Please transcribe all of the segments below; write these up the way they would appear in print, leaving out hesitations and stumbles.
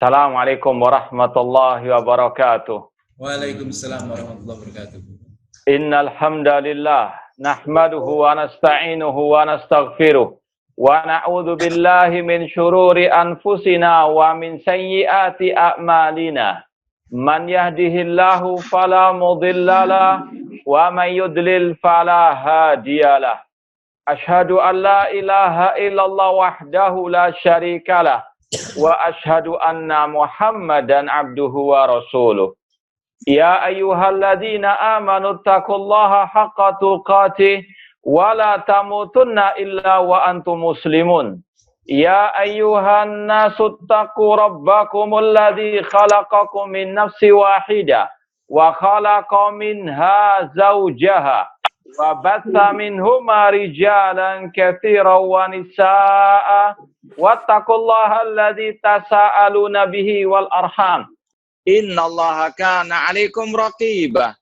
Assalamualaikum warahmatullahi wabarakatuh. Waalaikumsalam warahmatullahi wabarakatuh. Innal hamdalillah nahmaduhu wa nasta'inuhu wa nastaghfiruh wa na'udzu billahi min syururi anfusina wa min sayyiati a'malina. Man yahdihillahu fala mudhillalah wa man yudlil fala hadiyalah. Asyhadu an la ilaha illallah wahdahu la syarikalah wa asyhadu anna Muhammadan abduhu wa rasuluh. Ya ayyuhalladzina amanu taqullaha haqqa tuqatih wa la tamutunna illa wa antum muslimun. Ya ayyuhan nasu taqu rabbakumul ladzi khalaqakum min nafsin wahidah wa khalaqa minha zawjaha wa batha minhuma rijalan katsiran wa nisaa'a wattaqullaha alladzi tasaaluna bihi wal arham innallaha kana 'alaikum raqiba.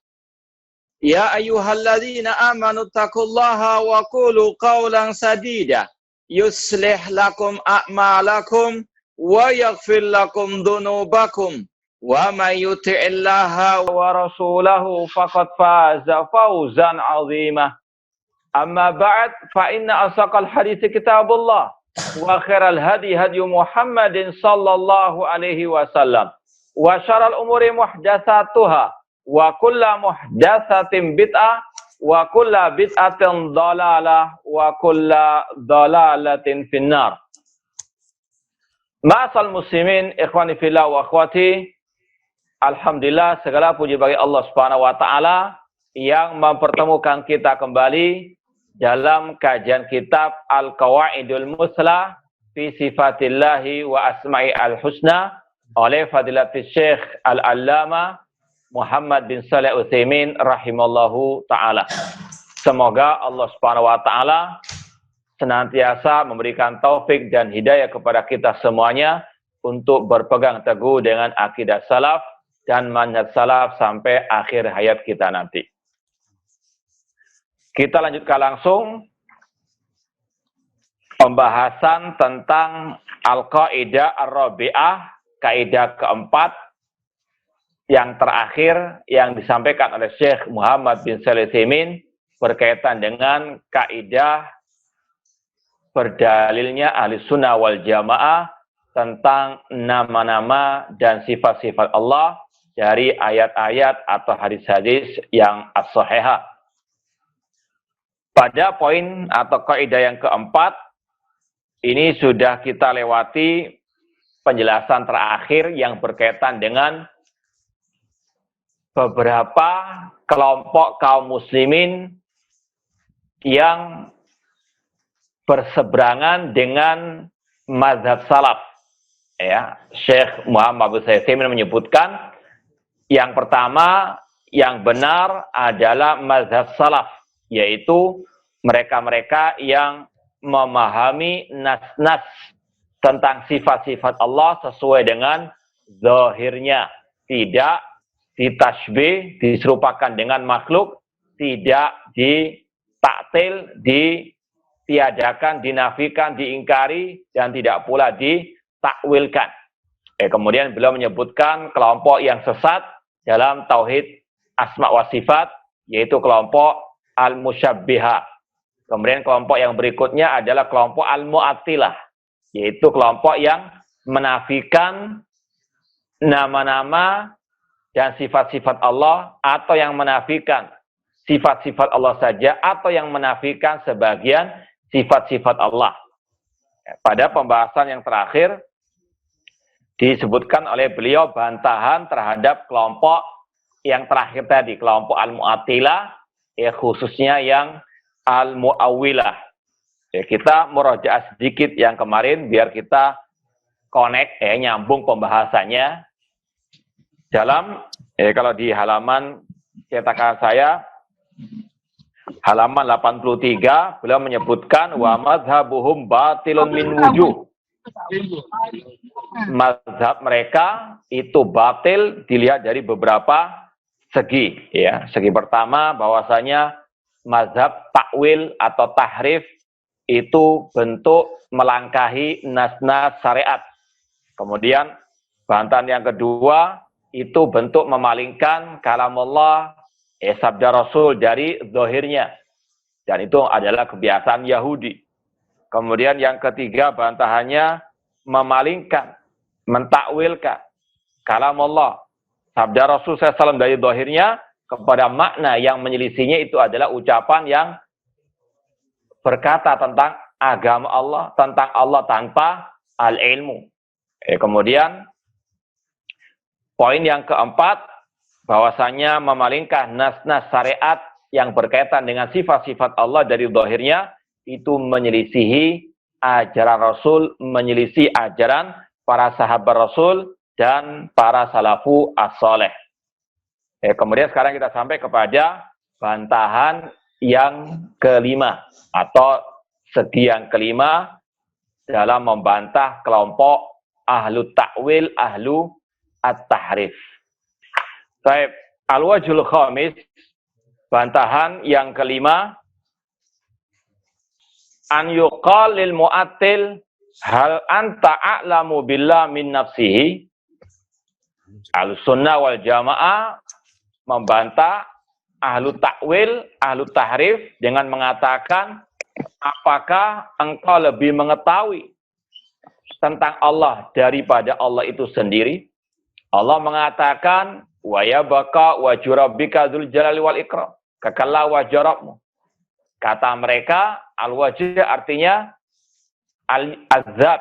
Ya ayyuhalladzina amanu taqullaha wa qulu qawlan sadida yuslih lakum a'malakum wa yaghfir lakum dhunubakum wa may yuti'illaha wa rasulahu faqad faza fawzan 'azima. Amma ba'd, fa inna asaqal hadithi kitabullah wa khairal hadi hadi Muhammadin sallallahu alaihi wasallam wa syarrul umuri muhdatsatuha wa kullu muhdatsatin bid'ah wa kullu bid'atin dhalalah wa kullu dhalalatin finnar. Ma'asal muslimin, ikhwani fillah wa akhwati, alhamdulillah segala puji bagi Allah Subhanahu wa taala yang mempertemukan kita kembali dalam kajian kitab Al-Qawaidul Muslah fi Sifatillahi wa Asma'i Al-Husna oleh Fadilatul Syekh Al-Allama Muhammad bin Shalih Utsaimin rahimallahu taala. Semoga Allah Subhanahu wa taala senantiasa memberikan taufik dan hidayah kepada kita semuanya untuk berpegang teguh dengan akidah salaf dan manhaj salaf sampai akhir hayat kita nanti. Kita lanjutkan langsung pembahasan tentang Al-Qaidah Ar-Rabi'ah, kaidah keempat yang terakhir yang disampaikan oleh Syekh Muhammad bin Shalih Utsaimin berkaitan dengan kaidah berdalilnya Ahli Sunnah wal Jamaah tentang nama-nama dan sifat-sifat Allah dari ayat-ayat atau hadis-hadis yang as-sahihah. Pada poin atau kaidah yang keempat, ini sudah kita lewati penjelasan terakhir yang berkaitan dengan beberapa kelompok kaum muslimin yang berseberangan dengan mazhab salaf. Ya, Syekh Muhammad bin Shalih Utsaimin menyebutkan yang pertama yang benar adalah mazhab salaf, yaitu mereka-mereka yang memahami nas-nas tentang sifat-sifat Allah sesuai dengan zahirnya, tidak ditasbih, diserupakan dengan makhluk, tidak ditaktil, ditiadakan, dinafikan, diingkari, dan tidak pula ditakwilkan. Kemudian beliau menyebutkan kelompok yang sesat dalam tauhid asma wa sifat, yaitu kelompok al-musyabbihah. Kemudian kelompok yang berikutnya adalah kelompok al-mu'attilah, yaitu kelompok yang menafikan nama-nama dan sifat-sifat Allah, atau yang menafikan sifat-sifat Allah saja, atau yang menafikan sebagian sifat-sifat Allah. Pada pembahasan yang terakhir, disebutkan oleh beliau bantahan terhadap kelompok yang terakhir tadi, kelompok al-mu'attilah, khususnya yang al-mu'awwilah. Kita murojaah sedikit yang kemarin biar kita connect, nyambung pembahasannya. Dalam kalau di halaman cetakan saya halaman 83, beliau menyebutkan wa madhabuhum batilun min wujuh. Mazhab mereka itu batil dilihat dari beberapa segi, ya. Segi pertama bahwasanya mazhab takwil atau tahrif itu bentuk melangkahi nas-nas syariat. Kemudian Bantahan yang kedua, itu bentuk memalingkan kalamullah, sabda Rasul dari zahirnya. Dan itu adalah kebiasaan Yahudi. Kemudian yang ketiga, bantahannya memalingkan, mentakwilkan kalamullah, sabda Rasul SAW dari zahirnya kepada makna yang menyelisihinya. Itu adalah ucapan yang berkata tentang agama Allah, tentang Allah tanpa al-ilmu. Kemudian poin yang keempat, bahwasanya memalingkan nas-nas syariat yang berkaitan dengan sifat-sifat Allah dari zahirnya, itu menyelisihi ajaran Rasul, menyelisihi ajaran para sahabat Rasul dan para salafu as-saleh. Kemudian sekarang kita sampai kepada bantahan yang kelima, atau segi yang kelima dalam membantah kelompok ahlu ta'wil, ahlu at-tahrif. Baik, al-wajhul khamis, bantahan yang kelima, an yuqal lil mu'attil hal anta a'lamu billah min nafsihi. Al-sunnah wal jamaah membantah ahlu ta'wil, ahlu tahrif dengan mengatakan, apakah engkau lebih mengetahui tentang Allah daripada Allah itu sendiri? Allah mengatakan, wa yabqa wajhu rabbika dzul jalali wal ikram, kekallah wajh Rabbmu. Kata mereka, al-wajh artinya al-azab,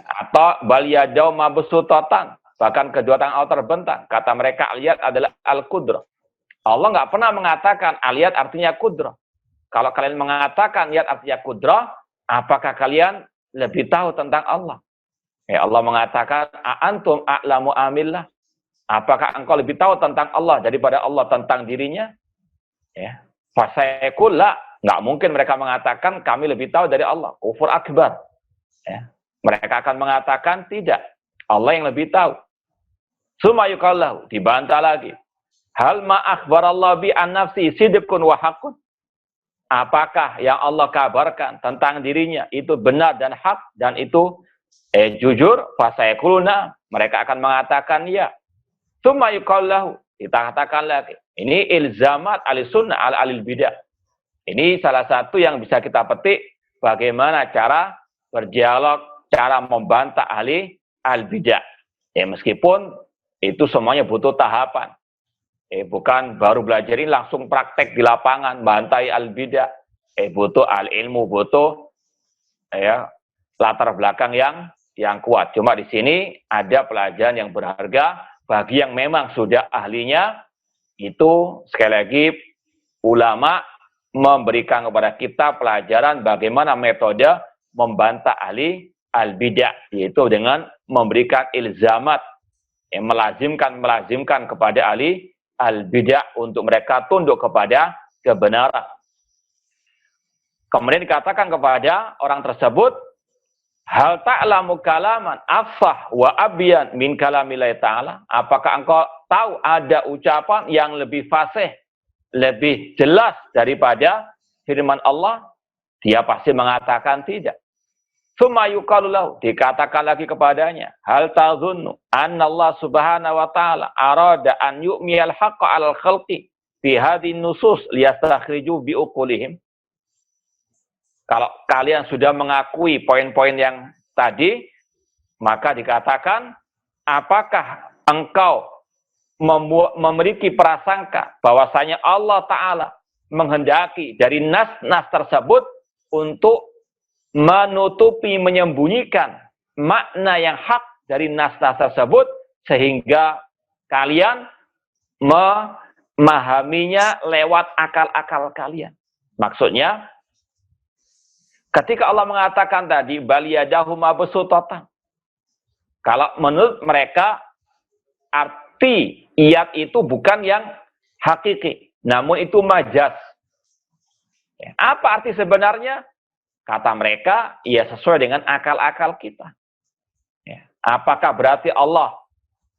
atau bal yadau mabsutatan, bahkan kedua tangan Allah terbentang. Kata mereka, al-yad adalah al-qudrah. Allah nggak pernah mengatakan al-yad artinya qudrah. Kalau kalian mengatakan yad artinya qudrah, apakah kalian lebih tahu tentang Allah? Allah mengatakan, a'antum a'lamu amillah. Apakah engkau lebih tahu tentang Allah daripada Allah tentang dirinya? Fasayaqul la. Nggak mungkin mereka mengatakan kami lebih tahu dari Allah. Kufur akbar. Mereka akan mengatakan tidak. Allah yang lebih tahu. Summa yuqallahu, dibantah lagi. Hal ma akhbarallahu bi an nafsi sidqun wa haqqun. Apakah yang Allah kabarkan tentang dirinya itu benar dan hak dan itu jujur? Fasayaquluna, mereka akan mengatakan ya. Summa yuqallahu, kita katakan lagi. Ini ilzamat al-sunnah al-alil bidah. Ini salah satu yang bisa kita petik bagaimana cara berdialog, cara membantah ahli al-bidah. Meskipun itu semuanya butuh tahapan. Bukan baru belajar ini langsung praktek di lapangan, bantai al-bidah. Butuh al-ilmu, butuh latar belakang yang kuat. Cuma di sini ada pelajaran yang berharga bagi yang memang sudah ahlinya. Itu sekali lagi ulama memberikan kepada kita pelajaran bagaimana metode membantah ahli al-bidah, yaitu dengan memberikan ilzamat, melazimkan kepada ahli al-bidah untuk mereka tunduk kepada kebenaran. Kemudian dikatakan kepada orang tersebut, hal ta'lamu kalaman afsah wa abyan min kalamillahi ta'ala. Apakah engkau tahu ada ucapan yang lebih fasih, lebih jelas daripada firman Allah? Dia pasti mengatakan tidak. Tsumma yuqalu lahu, dikatakan lagi kepadanya, hal tazunnu anna Allah subhanahu wa ta'ala arada an yu'miyal haqqa 'alal khalqi fi hadhihi nusus liyastakhriju bi uqulihim. Kalau kalian sudah mengakui poin-poin yang tadi, maka dikatakan, apakah engkau memiliki prasangka bahwasanya Allah Ta'ala menghendaki dari nas-nas tersebut untuk menutupi, menyembunyikan makna yang hak dari nas-nas tersebut, sehingga kalian memahaminya lewat akal-akal kalian. Maksudnya, ketika Allah mengatakan tadi, baliyadahu mabsutatan, kalau menurut mereka arti iyat itu bukan yang hakiki, namun itu majaz. Apa arti sebenarnya? Kata mereka, ya sesuai dengan akal-akal kita. Apakah berarti Allah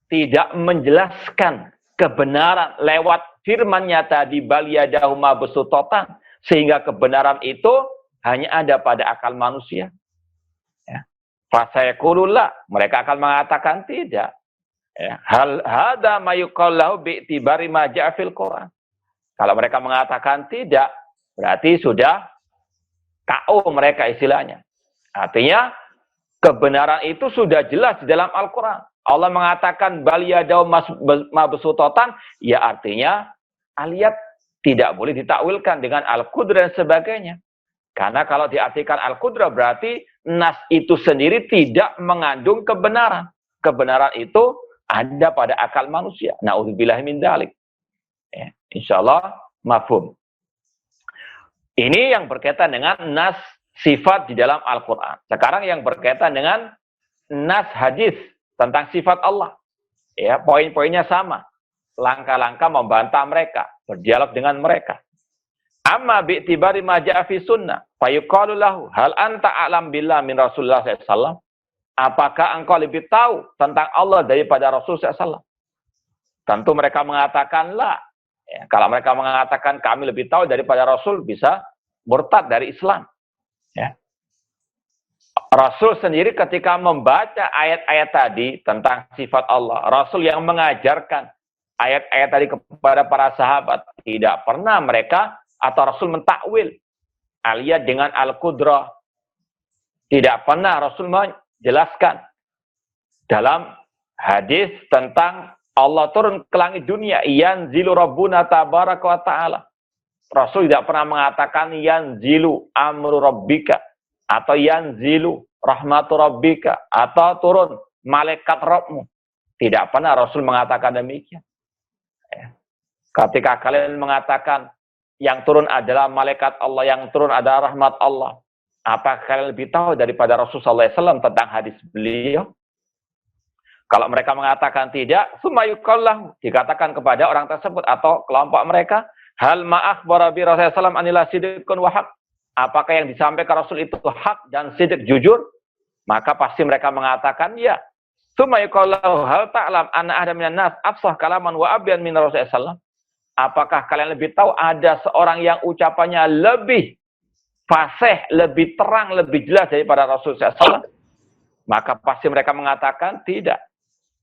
tidak menjelaskan kebenaran lewat firman-Nya tadi, baliyadahu mabsutatan, sehingga kebenaran itu hanya ada pada akal manusia? Fasayaqulullah, mereka akan mengatakan tidak. Ya. Hal hada mayuqallahu bi'tibari ma ja'a fil Quran. Kalau mereka mengatakan tidak, berarti sudah KO mereka istilahnya. Artinya kebenaran itu sudah jelas di dalam Al-Quran. Allah mengatakan bal yadau mabsutotan, ya artinya ayat tidak boleh ditakwilkan dengan al-qudrah dan sebagainya. Karena kalau diartikan al-qudrah berarti nas itu sendiri tidak mengandung kebenaran. Kebenaran itu ada pada akal manusia. Na'udzubillahi min dzalik. Ya, insyaallah mafhum. Ini yang berkaitan dengan nas sifat di dalam Al-Quran. Sekarang yang berkaitan dengan nas hadis tentang sifat Allah. Ya, poin-poinnya sama. Langkah-langkah membantah mereka, berdialog dengan mereka. Amma bi'tibari ma ja'a fi sunnah, fayuqalu lahu hal anta a'lam billah min Rasulullah SAW? Apakah engkau lebih tahu tentang Allah daripada Rasul SAW? Tentu mereka mengatakan la. Ya, kalau mereka mengatakan kami lebih tahu daripada Rasul, bisa murtad dari Islam. Ya. Rasul sendiri ketika membaca ayat-ayat tadi tentang sifat Allah, Rasul yang mengajarkan ayat-ayat tadi kepada para sahabat, tidak pernah mereka atau Rasul mentakwil aliyah dengan al-qudrah. Tidak pernah Rasul menjelaskan dalam hadis tentang Allah turun ke langit dunia, yanzilu rabbuna tabaraka wa ta'ala. Rasul tidak pernah mengatakan yanzilu amru rabbika, atau yanzilu rahmatu rabbika, atau turun malaikat Rabbmu. Tidak pernah Rasul mengatakan demikian. Ketika kalian mengatakan yang turun adalah malaikat Allah, yang turun adalah rahmat Allah, apakah kalian lebih tahu daripada Rasulullah SAW tentang hadis beliau? Kalau mereka mengatakan tidak, sumayukallahu, dikatakan kepada orang tersebut atau kelompok mereka, hal ma'akhbara bi Rasulullah SAW anilah sidqun wa haq. Apakah yang disampaikan Rasul itu hak dan sidik jujur? Maka pasti mereka mengatakan ya. Sumayukallahu hal ta'lam anna ahda minan nas afsah kalaman wa abyan min Rasulullah SAW. Apakah kalian lebih tahu ada seorang yang ucapannya lebih fasih, lebih terang, lebih jelas daripada Rasulullah SAW? Maka pasti mereka mengatakan tidak.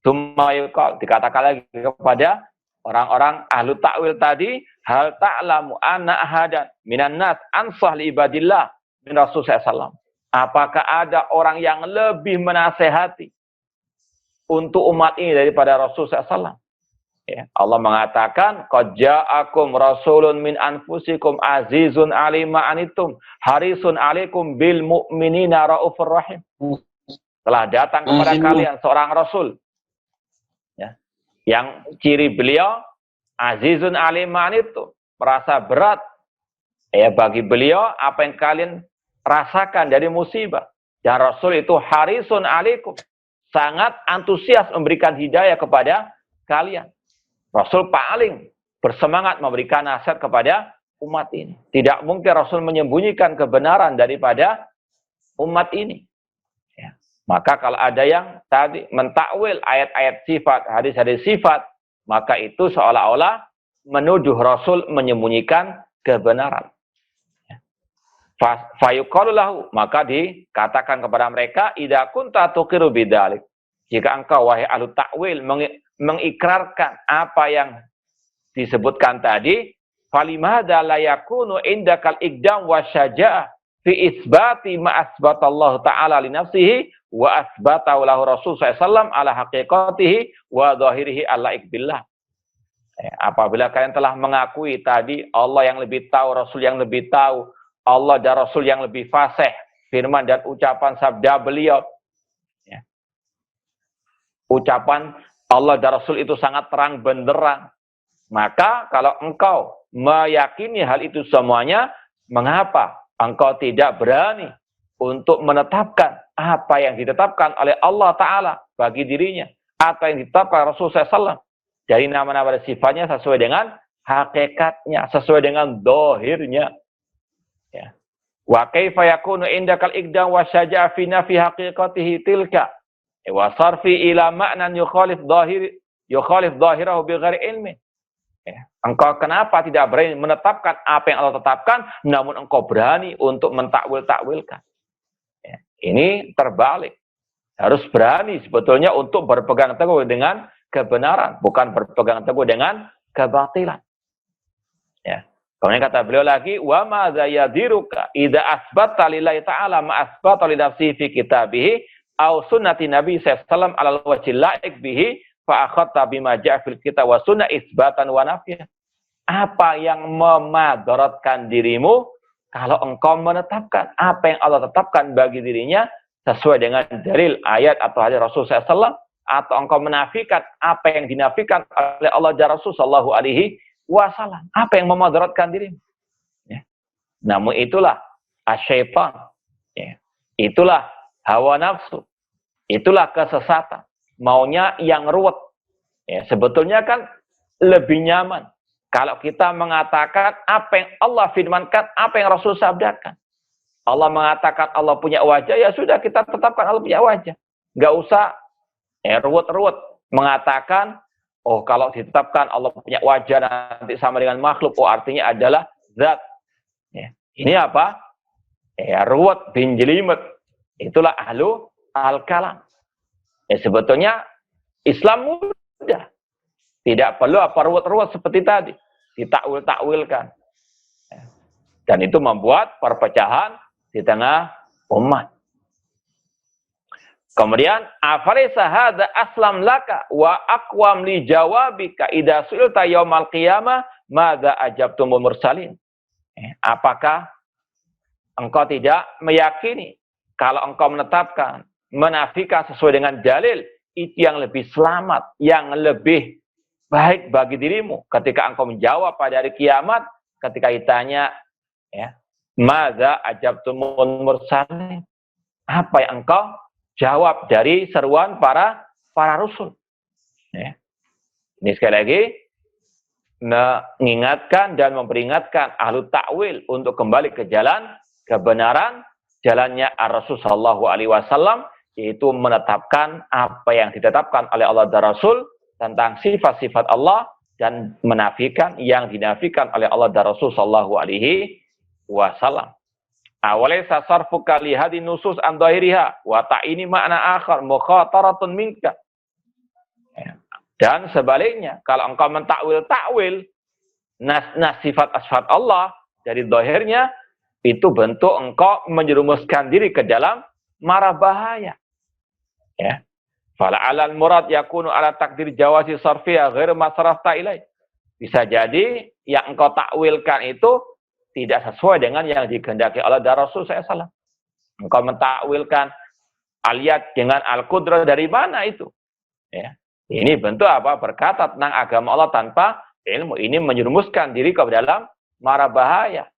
Sumayukal, dikatakan lagi kepada orang-orang ahlu ta'wil tadi, hal ta'lamu anna ahadan minan nas ansah li ibadillah min Rasulullah SAW. Apakah ada orang yang lebih menasehati untuk umat ini daripada Rasulullah SAW? Ya, Allah mengatakan, qad ja'akum rasulun min anfusikum azizun 'alima anitum harisun 'alaikum bil mu'minina raufur rahim. Telah datang kepada kalian seorang rasul, ya, yang ciri beliau azizun 'alima anitum, merasa berat ya bagi beliau apa yang kalian rasakan dari musibah. Dan Rasul itu harisun 'alaikum, sangat antusias memberikan hidayah kepada kalian. Rasul paling bersemangat memberikan nasihat kepada umat ini. Tidak mungkin Rasul menyembunyikan kebenaran daripada umat ini. Ya. Maka kalau ada yang tadi mentakwil ayat-ayat sifat, hadis-hadis sifat, maka itu seolah-olah menuduh Rasul menyembunyikan kebenaran. Fayuqalu lahu, maka dikatakan kepada mereka, idza kunta tuqiru bidzalik. Jika engkau wahai ahlu takwil mengikrarkan apa yang disebutkan tadi, falimada la yakunu indakal iqdam wa syaja'ah fi isbati ma asbatallahu ta'ala li nafsihi wa asbatahu lahu Rasul sallallahu ala haqiqatihi wa zahirihi ala iqbillah. Apabila kalian telah mengakui tadi Allah yang lebih tahu, Rasul yang lebih tahu, Allah dan Rasul yang lebih fasih, firman dan ucapan sabda beliau, ya. Ucapan Allah dan Rasul itu sangat terang benderang. Maka kalau engkau meyakini hal itu semuanya, mengapa engkau tidak berani untuk menetapkan apa yang ditetapkan oleh Allah Ta'ala bagi dirinya, atau yang ditetapkan Rasulullah SAW dari nama-nama dan sifatnya sesuai dengan hakikatnya, sesuai dengan dohirnya. Ya. Wa kaifa yakunu indakal iqdam wa syaja'a fi nafi haqiqatihi tilka wa sarfi ila ma'nan yukhalif dhahirahu bighairi ilmi. Ya. Engkau kenapa tidak berani menetapkan apa yang Allah tetapkan, namun engkau berani untuk mentakwil-takwilkan. Ya. Ini terbalik. Harus berani sebetulnya untuk berpegang teguh dengan kebenaran, bukan berpegang teguh dengan kebatilan. Ya. Kemudian kata beliau lagi, wa ma za yadiruka idza asbata lillahi ta'ala ma asbata li nafsihi fi kitabihi aw sunnati nabi sallallahu alaihi wasallam ala wajhil laik bihi fa akhadta bima ja'a fil kitab wa sunnah isbatan wa nafya. Apa yang memadaratkan dirimu kalau engkau menetapkan apa yang Allah tetapkan bagi dirinya sesuai dengan dalil ayat atau hadis Rasul SAW, atau engkau menafikan apa yang dinafikan oleh Allah dan Rasul Sallallahu Alaihi Wasallam. Apa yang memadaratkan dirimu? Ya. Namun itulah asyaitan. Ya. Itulah hawa nafsu. Itulah kesesatan. Maunya yang ruwet. Ya. Sebetulnya kan lebih nyaman kalau kita mengatakan apa yang Allah firmankan, apa yang Rasul sabdakan. Allah mengatakan Allah punya wajah, ya sudah kita tetapkan Allah punya wajah. Nggak usah ruwet-ruwet mengatakan, oh kalau ditetapkan Allah punya wajah nanti sama dengan makhluk, oh artinya adalah zat. Ya. Ini apa? Ya, ruwet bin jelimet. Itulah ahlu al-kalam. Ya, sebetulnya Islam mudah. Tidak perlu apa ruwet-ruwet seperti tadi. Ditakwil-takwilkan. Ya. Dan itu membuat perpecahan di tengah umat. Kemudian afalaysa hadza aslam laka wa aqwam li jawabika idza su'ilta yaumal qiyamah madza ajabtumul mursalin. Apakah engkau tidak meyakini kalau engkau menetapkan, menafikan sesuai dengan dalil, itu yang lebih selamat, yang lebih baik bagi dirimu ketika engkau menjawab pada hari kiamat ketika ditanya, ya, madza ajabtumul mursalin? Apa yang engkau jawab dari seruan para rasul? Ya. Ini sekali lagi mengingatkan dan memperingatkan ahlu takwil untuk kembali ke jalan kebenaran, jalannya Ar-Rasul sallallahu alaihi wasallam, yaitu menetapkan apa yang ditetapkan oleh Allah dan Rasul tentang sifat-sifat Allah dan menafikan yang dinafikan oleh Allah dan Rasul sallallahu alaihi wasallam. Awalaysa sarfuka li hadhihi nusus an dhahiriha wa ta'ini makna akhar mukhataratun minka. Dan sebaliknya, kalau engkau mentakwil-takwil nas sifat-sifat Allah dari zahirnya, itu bentuk engkau menjerumuskan diri ke dalam mara bahaya. Ya. Fala alal murad yakunu ala takdir jawazi sarfiyah ghair masrafta ilai. Bisa jadi yang engkau takwilkan itu tidak sesuai dengan yang dikehendaki Allah dan Rasul SAW. Engkau mentakwilkan aliyat dengan al-qudrah, dari mana itu? Ya. Ini bentuk apa? Berkata tentang agama Allah tanpa ilmu. Ini menjerumuskan diri ke dalam mara bahaya.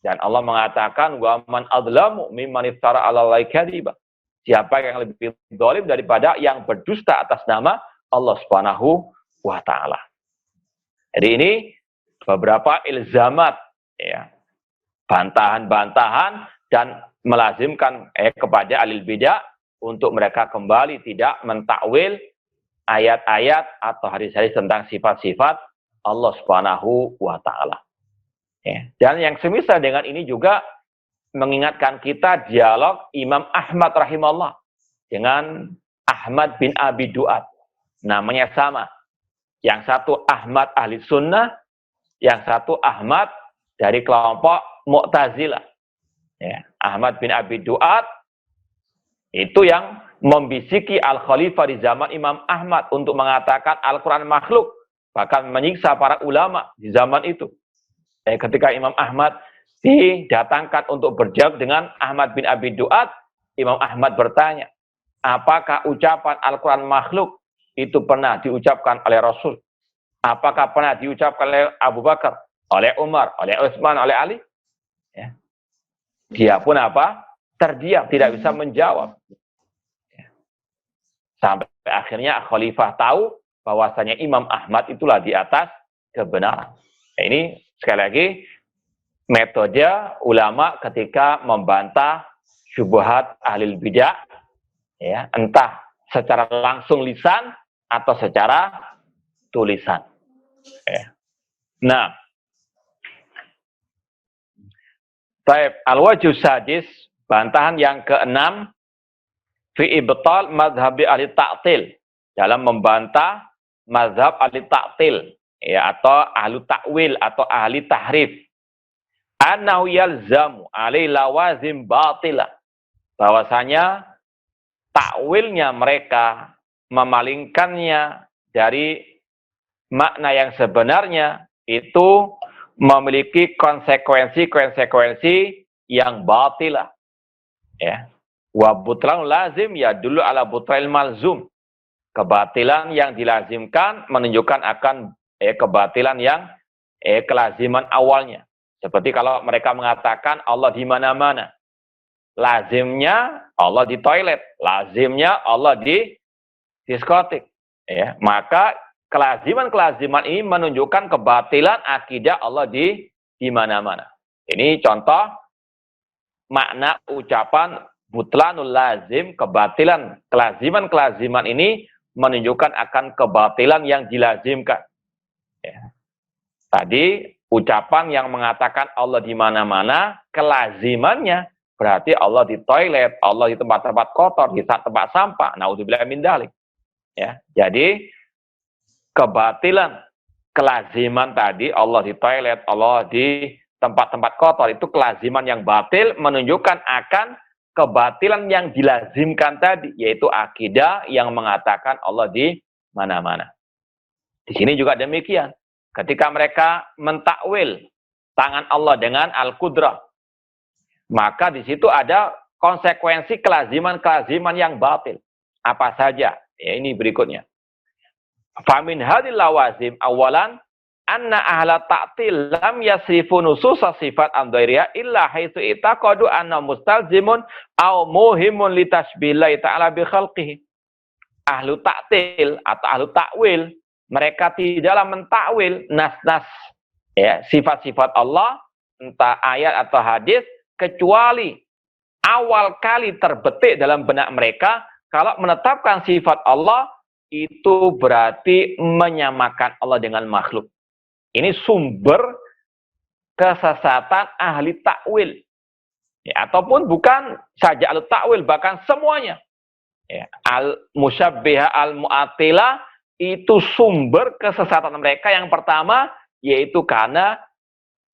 Dan Allah mengatakan, wa man adlamu mimman iftara 'ala Allahi kadziba. Siapa yang lebih zalim daripada yang berdusta atas nama Allah Subhanahu wa taala. Jadi ini beberapa ilzamat, ya, bantahan-bantahan dan melazimkan kepada ahli bidah untuk mereka kembali tidak mentakwil ayat-ayat atau hadis-hadis tentang sifat-sifat Allah Subhanahu wa taala. Ya. Dan yang semisal dengan ini juga mengingatkan kita dialog Imam Ahmad rahimahullah dengan Ahmad bin Abi Du'ad. Namanya sama. Yang satu Ahmad ahli sunnah, yang satu Ahmad dari kelompok Mu'tazilah. Ya. Ahmad bin Abi Du'ad itu yang membisiki Al-Khalifah di zaman Imam Ahmad untuk mengatakan Al-Quran makhluk, bahkan menyiksa para ulama di zaman itu. Ketika Imam Ahmad didatangkan untuk berjawab dengan Ahmad bin Abi Du'ad, Imam Ahmad bertanya, apakah ucapan Al-Quran makhluk itu pernah diucapkan oleh Rasul? Apakah pernah diucapkan oleh Abu Bakar, oleh Umar, oleh Utsman, oleh Ali? Ya. Dia pun apa? Terdiam, tidak bisa menjawab. Sampai akhirnya Khalifah tahu bahwasanya Imam Ahmad itulah di atas kebenaran. Nah, ini sekali lagi metode ulama ketika membantah syubhat ahli bidah, ya, entah secara langsung lisan atau secara tulisan. Ya. Nah, taib al-wajh sadis, bantahan yang keenam, fi ibtal madhabi ahli ta'til, dalam membantah mazhab ahli ta'til, ya, atau ahli ta'wil atau ahli tahrif. Annahu yalzamu alai lawazim batilah, bahwasanya takwilnya mereka memalingkannya dari makna yang sebenarnya itu memiliki konsekuensi-konsekuensi yang batilah, ya. Wa butlan lazim ya dulu ala butrail malzum, kebatilan yang dilazimkan menunjukkan akan kebatilan yang kelaziman awalnya. Seperti kalau mereka mengatakan Allah di mana-mana, lazimnya Allah di toilet, lazimnya Allah di diskotik, ya. Maka kelaziman-kelaziman ini menunjukkan kebatilan akidah Allah di mana-mana. Ini contoh makna ucapan butlanul lazim, kebatilan kelaziman-kelaziman ini menunjukkan akan kebatilan yang dilazimkan, ya. Tadi ucapan yang mengatakan Allah di mana-mana, kelazimannya berarti Allah di toilet, Allah di tempat-tempat kotor, di tempat sampah. Naudzubillah min dzalik, ya. Jadi kebatilan kelaziman tadi, Allah di toilet, Allah di tempat-tempat kotor, itu kelaziman yang batil menunjukkan akan kebatilan yang dilazimkan tadi, yaitu akidah yang mengatakan Allah di mana-mana. Di sini juga demikian. Ketika mereka mentakwil tangan Allah dengan al-qudrah, maka di situ ada konsekuensi kelaziman-kelaziman yang batil. Apa saja? Ya, ini berikutnya. Famin hadil lawazim awalan anna ahla ta'til lam yasrifu nususa sifat andhairiya illa haitsu itaqadu anna mustalzimun aw muhimun li tasbihillahi ta'ala bi khalqihi. Ahlu ta'til atau ahlu ta'wil, mereka tidaklah mentakwil nas-nas, ya, sifat-sifat Allah, entah ayat atau hadis, kecuali awal kali terbetik dalam benak mereka kalau menetapkan sifat Allah itu berarti menyamakan Allah dengan makhluk. Ini sumber kesesatan ahli takwil, ya, ataupun bukan saja ahli takwil, bahkan semuanya, ya. Al-musyabbihah al-mu'attilah itu sumber kesesatan mereka yang pertama, yaitu karena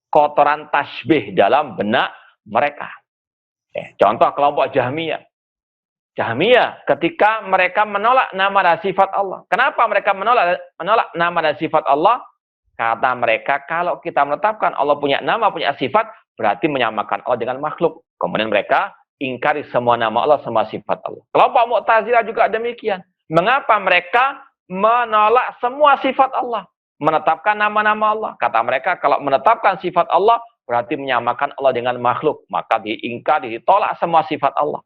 kotoran tasbih dalam benak mereka, ya. Contoh kelompok Jahmiyah. Jahmiyah ketika mereka menolak nama dan sifat Allah. Kenapa mereka menolak nama dan sifat Allah? Kata mereka, kalau kita menetapkan Allah punya nama, punya sifat, berarti menyamakan Allah dengan makhluk. Kemudian mereka ingkari semua nama Allah, semua sifat Allah. Kelompok Mu'tazilah juga demikian. Mengapa mereka menolak semua sifat Allah? Menetapkan nama-nama Allah. Kata mereka, kalau menetapkan sifat Allah, berarti menyamakan Allah dengan makhluk. Maka diingkari, ditolak semua sifat Allah.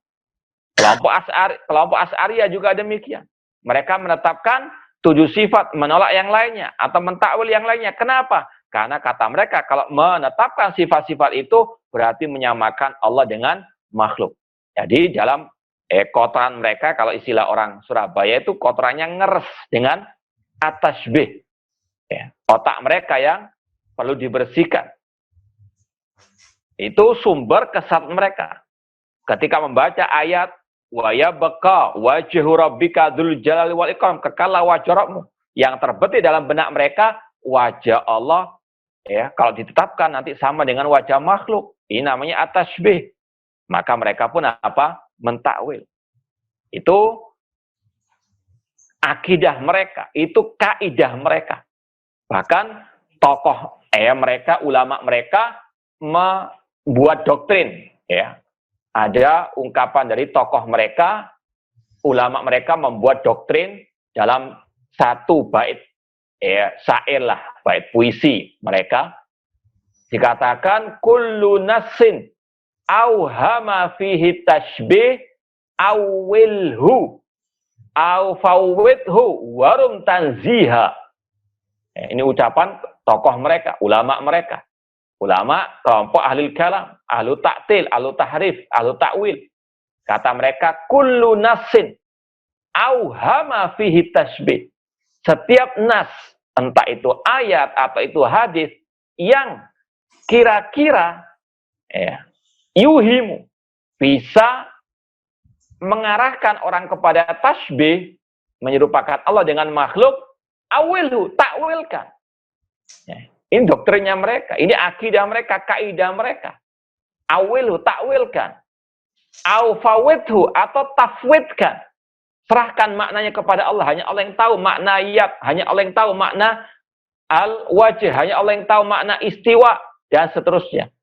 Kelompok Asy'ariyah juga demikian. Mereka menetapkan 7 sifat, menolak yang lainnya, atau mentakwil yang lainnya. Kenapa? Karena kata mereka, kalau menetapkan sifat-sifat itu, berarti menyamakan Allah dengan makhluk. Jadi dalam kotoran mereka, kalau istilah orang Surabaya itu kotorannya ngeres dengan at-tasbih. Ya, otak mereka yang perlu dibersihkan. Itu sumber kesesatan mereka. Ketika membaca ayat wa yabqa wajhu rabbika dzul jalali wal ikram, kekallah wajh Rabbmu, yang terbetik dalam benak mereka wajah Allah, ya, kalau ditetapkan nanti sama dengan wajah makhluk. Ini namanya at-tasbih. Maka mereka pun apa? Mentakwil. Itu akidah mereka, itu kaidah mereka. Bahkan tokoh mereka, ulama mereka membuat doktrin, ya. Ada ungkapan dari tokoh mereka, ulama mereka membuat doktrin dalam satu bait, ya, syair lah, bait puisi mereka. Dikatakan kullu nassin auhama fihi tashbih awilhu au fawwidhu warum tanziha. Ini ucapan tokoh mereka, ulama mereka. Ulama kelompok ahli kalam, ahlu ta'til, ahlu tahrif, ahlu ta'wil. Kata mereka, kullu nassin auhama fihi tashbih. Setiap nas, entah itu ayat atau itu hadis, yang kira-kira yuhimu, bisa mengarahkan orang kepada tasbih, menyerupakan Allah dengan makhluk, awilhu, takwilkan. Ya, ini doktrinnya mereka, ini akidah mereka, kaidah mereka. Awilhu, takwilkan. Aufawidhu, atau tafwidkan. Serahkan maknanya kepada Allah. Hanya Allah yang tahu makna yad, hanya Allah yang tahu makna al-wajh, hanya Allah yang tahu makna istiwa, dan seterusnya.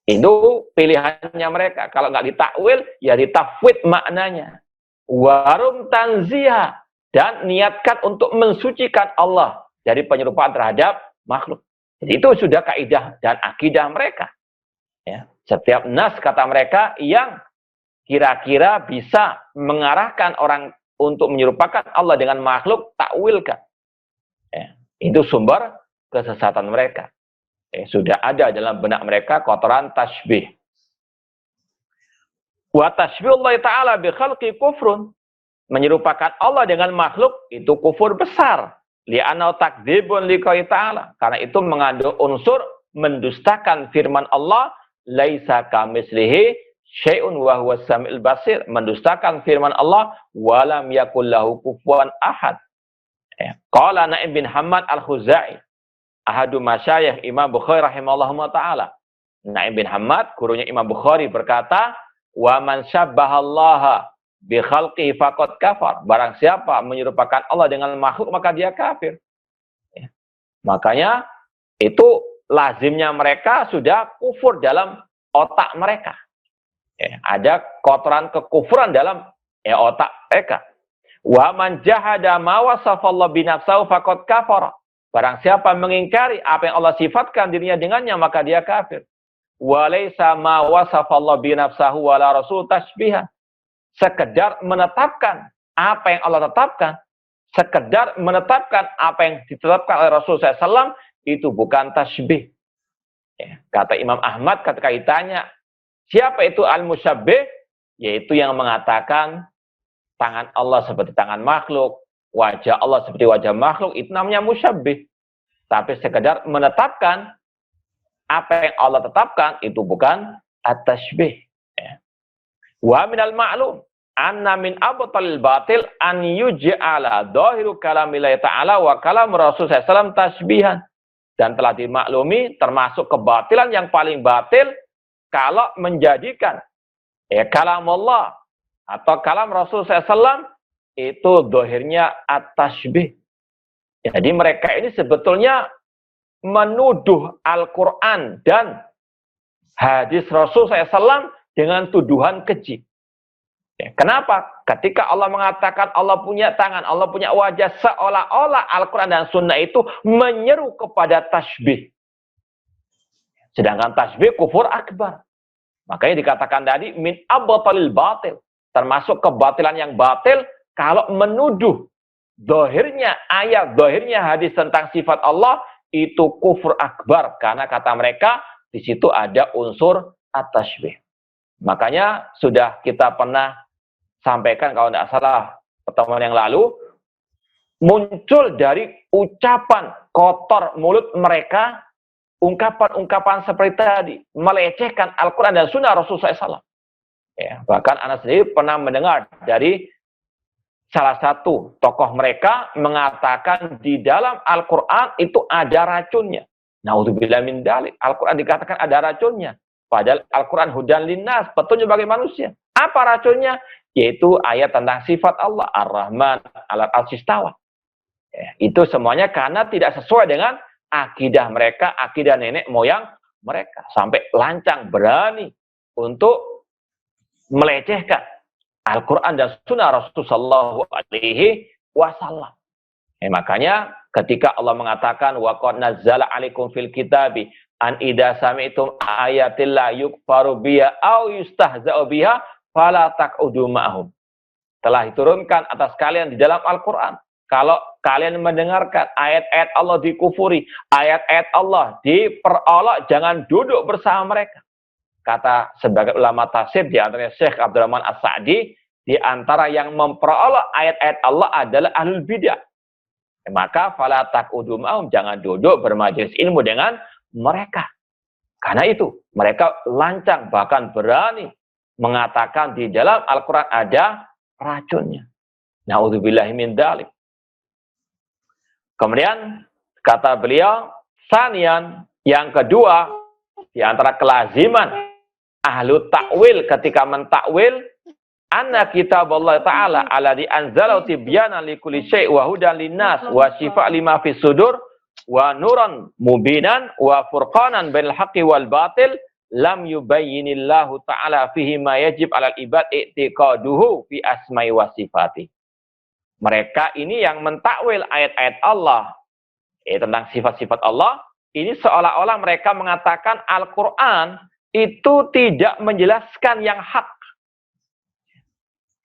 Itu pilihannya mereka. Kalau nggak ditakwil, ya ditafwid maknanya. Warum tanziha, dan niatkan untuk mensucikan Allah dari penyerupaan terhadap makhluk. Jadi itu sudah kaidah dan akidah mereka. Ya, setiap nas kata mereka yang kira-kira bisa mengarahkan orang untuk menyerupakan Allah dengan makhluk, takwilkan. Ya, itu sumber kesesatan mereka. Sudah ada dalam benak mereka kotoran tasbih. Wa tasbihullah ta'ala bi khalqi kufrun. Menyerupakan Allah dengan makhluk itu kufur besar. Li'anau takdzibun liqa'i ta'ala. Karena itu mengandung unsur mendustakan firman Allah, laisa kamislihi syai'un wa huwas samiul basir. Mendustakan firman Allah, walam yakul lahu kufuwan ahad. Qala Na'im bin Hamad al-Khuzai, ahadu masyayikh Imam Bukhari rahimahullah ta'ala. Na'im bin Hamad, gurunya Imam Bukhari, berkata, wa man syabbahallaha bi khalqihi faqad kafar. Barang siapa menyerupakan Allah dengan makhluk, maka dia kafir. Ya. Makanya itu lazimnya mereka sudah kufur dalam otak mereka. Ya. Ada kotoran kekufuran dalam otak mereka. Wa man jahada ma wasafallahu bi nafsihi faqad kafara. Barang siapa mengingkari apa yang Allah sifatkan dirinya dengannya, maka dia kafir. Walaysa ma wasafallahu bi nafsihi wala rasul tasbihan. Sekedar menetapkan apa yang Allah tetapkan, sekedar menetapkan apa yang ditetapkan oleh Rasul SAW, itu bukan tasbih. Ya, kata Imam Ahmad ketika ditanya, siapa itu al-musyabbih? Yaitu yang mengatakan tangan Allah seperti tangan makhluk, wajah Allah seperti wajah makhluk, itu namanya musyabbih. Tapi sekedar menetapkan apa yang Allah tetapkan, itu bukan at-tashbih. Ya. Wa minal ma'lum anna min abtalil batil an yuj'ala dhahiru kalamillahi ta'ala wa kalam Rasul SAW tasbihan. Dan telah dimaklumi termasuk kebatilan yang paling batil kalau menjadikan kalam Allah atau kalam Rasul SAW itu dohirnya at-tashbih. Jadi mereka ini sebetulnya menuduh Al-Quran dan hadis Rasul SAW dengan tuduhan keji. Kenapa? Ketika Allah mengatakan Allah punya tangan, Allah punya wajah, seolah-olah Al-Quran dan Sunnah itu menyeru kepada tasbih. Sedangkan tasbih kufur akbar. Makanya dikatakan tadi min abtalil batil. Termasuk kebatilan yang batil kalau menuduh dohirnya ayat, dohirnya hadis tentang sifat Allah itu kufur akbar. Karena kata mereka di situ ada unsur at-tashbih. Makanya sudah kita pernah sampaikan kalau tidak salah pertemuan yang lalu, muncul dari ucapan kotor mulut mereka, ungkapan-ungkapan seperti tadi, melecehkan Al-Quran dan Sunnah Rasulullah SAW. Ya, bahkan Anas sendiri pernah mendengar dari salah satu tokoh mereka mengatakan di dalam Al-Quran itu ada racunnya. Naudzubillah min dzalik. Al-Quran dikatakan ada racunnya. Padahal Al-Quran hudan linnas, petunjuk bagi manusia. Apa racunnya? Yaitu ayat tentang sifat Allah, Ar-Rahman, Al-Arsyis Istawa. Ya, itu semuanya karena tidak sesuai dengan akidah mereka, akidah nenek moyang mereka. Sampai lancang berani untuk melecehkan Al-Quran dan Sunnah Rasulullah SAW. Makanya ketika Allah mengatakan wa qad nazzala 'alaikum fil kitabi an idza sami'tum ayatillah yukfaru biha aw yustahza'u biha fala taq'udu ma'hum. Telah diturunkan atas kalian di dalam Al-Quran. Kalau kalian mendengarkan ayat-ayat Allah dikufuri, ayat-ayat Allah diperolok, jangan duduk bersama mereka. Kata sebagai ulama tafsir, di antaranya Syekh Abdurrahman As-Sa'di, di antara yang memperolok ayat-ayat Allah adalah ahlul bidah. Maka fala taq'udu ma'hum, jangan duduk bermajelis ilmu dengan mereka. Karena itu mereka lancang bahkan berani mengatakan di dalam Al-Quran ada racunnya. Na'udzubillahi min dzalik. Kemudian kata beliau, sanian, yang kedua, di antara kelaziman ahlu takwil ketika mentakwil, anna kitab Allah Ta'ala alladhi anzalahu tibyana likulli syai' wa hudan linnas wa syifa' lima fis sudur wa nuran mubinan wa furqanan bainal haqqi wal batil lam yubayyinillahu ta'ala fihi ma yajib 'alal ibad i'tiqaduhu fi asma'i wa sifati. Mereka ini yang mentakwil ayat-ayat Allah tentang sifat-sifat Allah, ini seolah-olah mereka mengatakan Al-Quran itu tidak menjelaskan yang hak.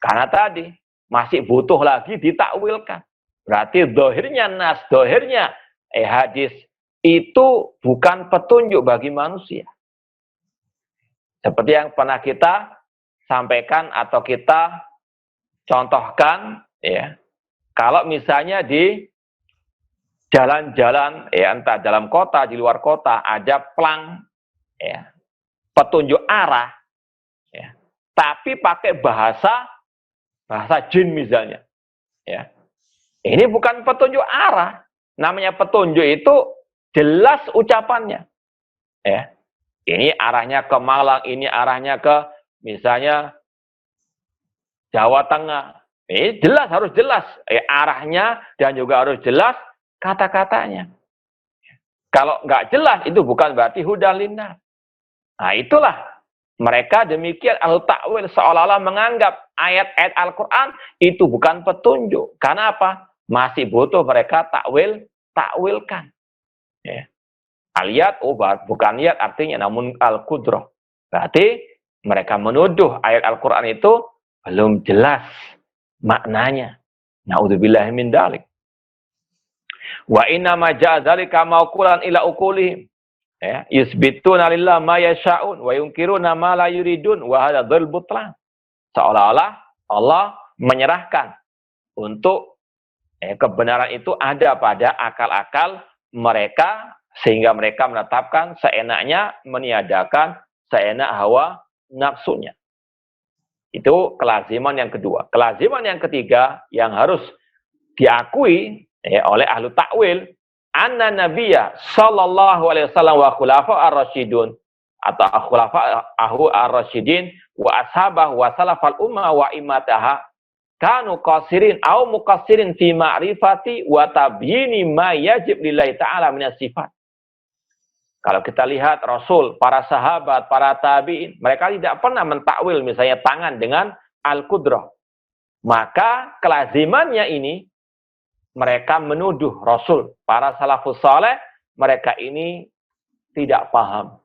Karena tadi masih butuh lagi ditakwilkan. Berarti dohirnya nas, dohirnya hadis itu bukan petunjuk bagi manusia. Seperti yang pernah kita sampaikan atau kita contohkan, ya. Kalau misalnya di jalan-jalan, entah dalam kota, di luar kota, ada plang, petunjuk arah, tapi pakai bahasa jin misalnya, ini bukan petunjuk arah. Namanya petunjuk itu jelas ucapannya, Ini arahnya ke Malang, ini arahnya ke misalnya Jawa Tengah. Ini jelas, harus jelas arahnya dan juga harus jelas kata-katanya. Kalau nggak jelas itu bukan berarti hudan linnas. Nah itulah mereka demikian ahlu takwil seolah-olah menganggap ayat-ayat Al-Quran itu bukan petunjuk. Karena apa? Masih butuh mereka takwilkan. Al-yad, bukan yad artinya namun al-qudrah. Berarti mereka menuduh ayat Al-Quran itu belum jelas maknanya. Na'udzubillahi min dzalik. Wa inna ma ja'a dzalika mauqulan ila uqulihim. Yusbituna lillahi ma yasha'un wa yunkiruna ma la yuridun wa hadza dzul butlan. Seolah-olah Allah menyerahkan untuk kebenaran itu ada pada akal-akal mereka sehingga mereka menetapkan seenaknya, meniadakan seenak hawa nafsunya. Itu kelaziman yang kedua. Kelaziman yang ketiga yang harus diakui oleh ahlu takwil, anna nabiyya sallallahu alaihi wasallam wa khulafa ar-rasyidun atau khulafa ar-rasyidin wa ashabah wa salafal ummah wa imataha kanu qasirin au muqassirin fi ma'rifati wa tabyini ma yajib lillahi ta'ala minas sifat. Kalau kita lihat Rasul, para sahabat, para tabi'in, mereka tidak pernah mentakwil misalnya tangan dengan al-qudrah. Maka kelazimannya ini, mereka menuduh Rasul, para salafus saleh, mereka ini tidak paham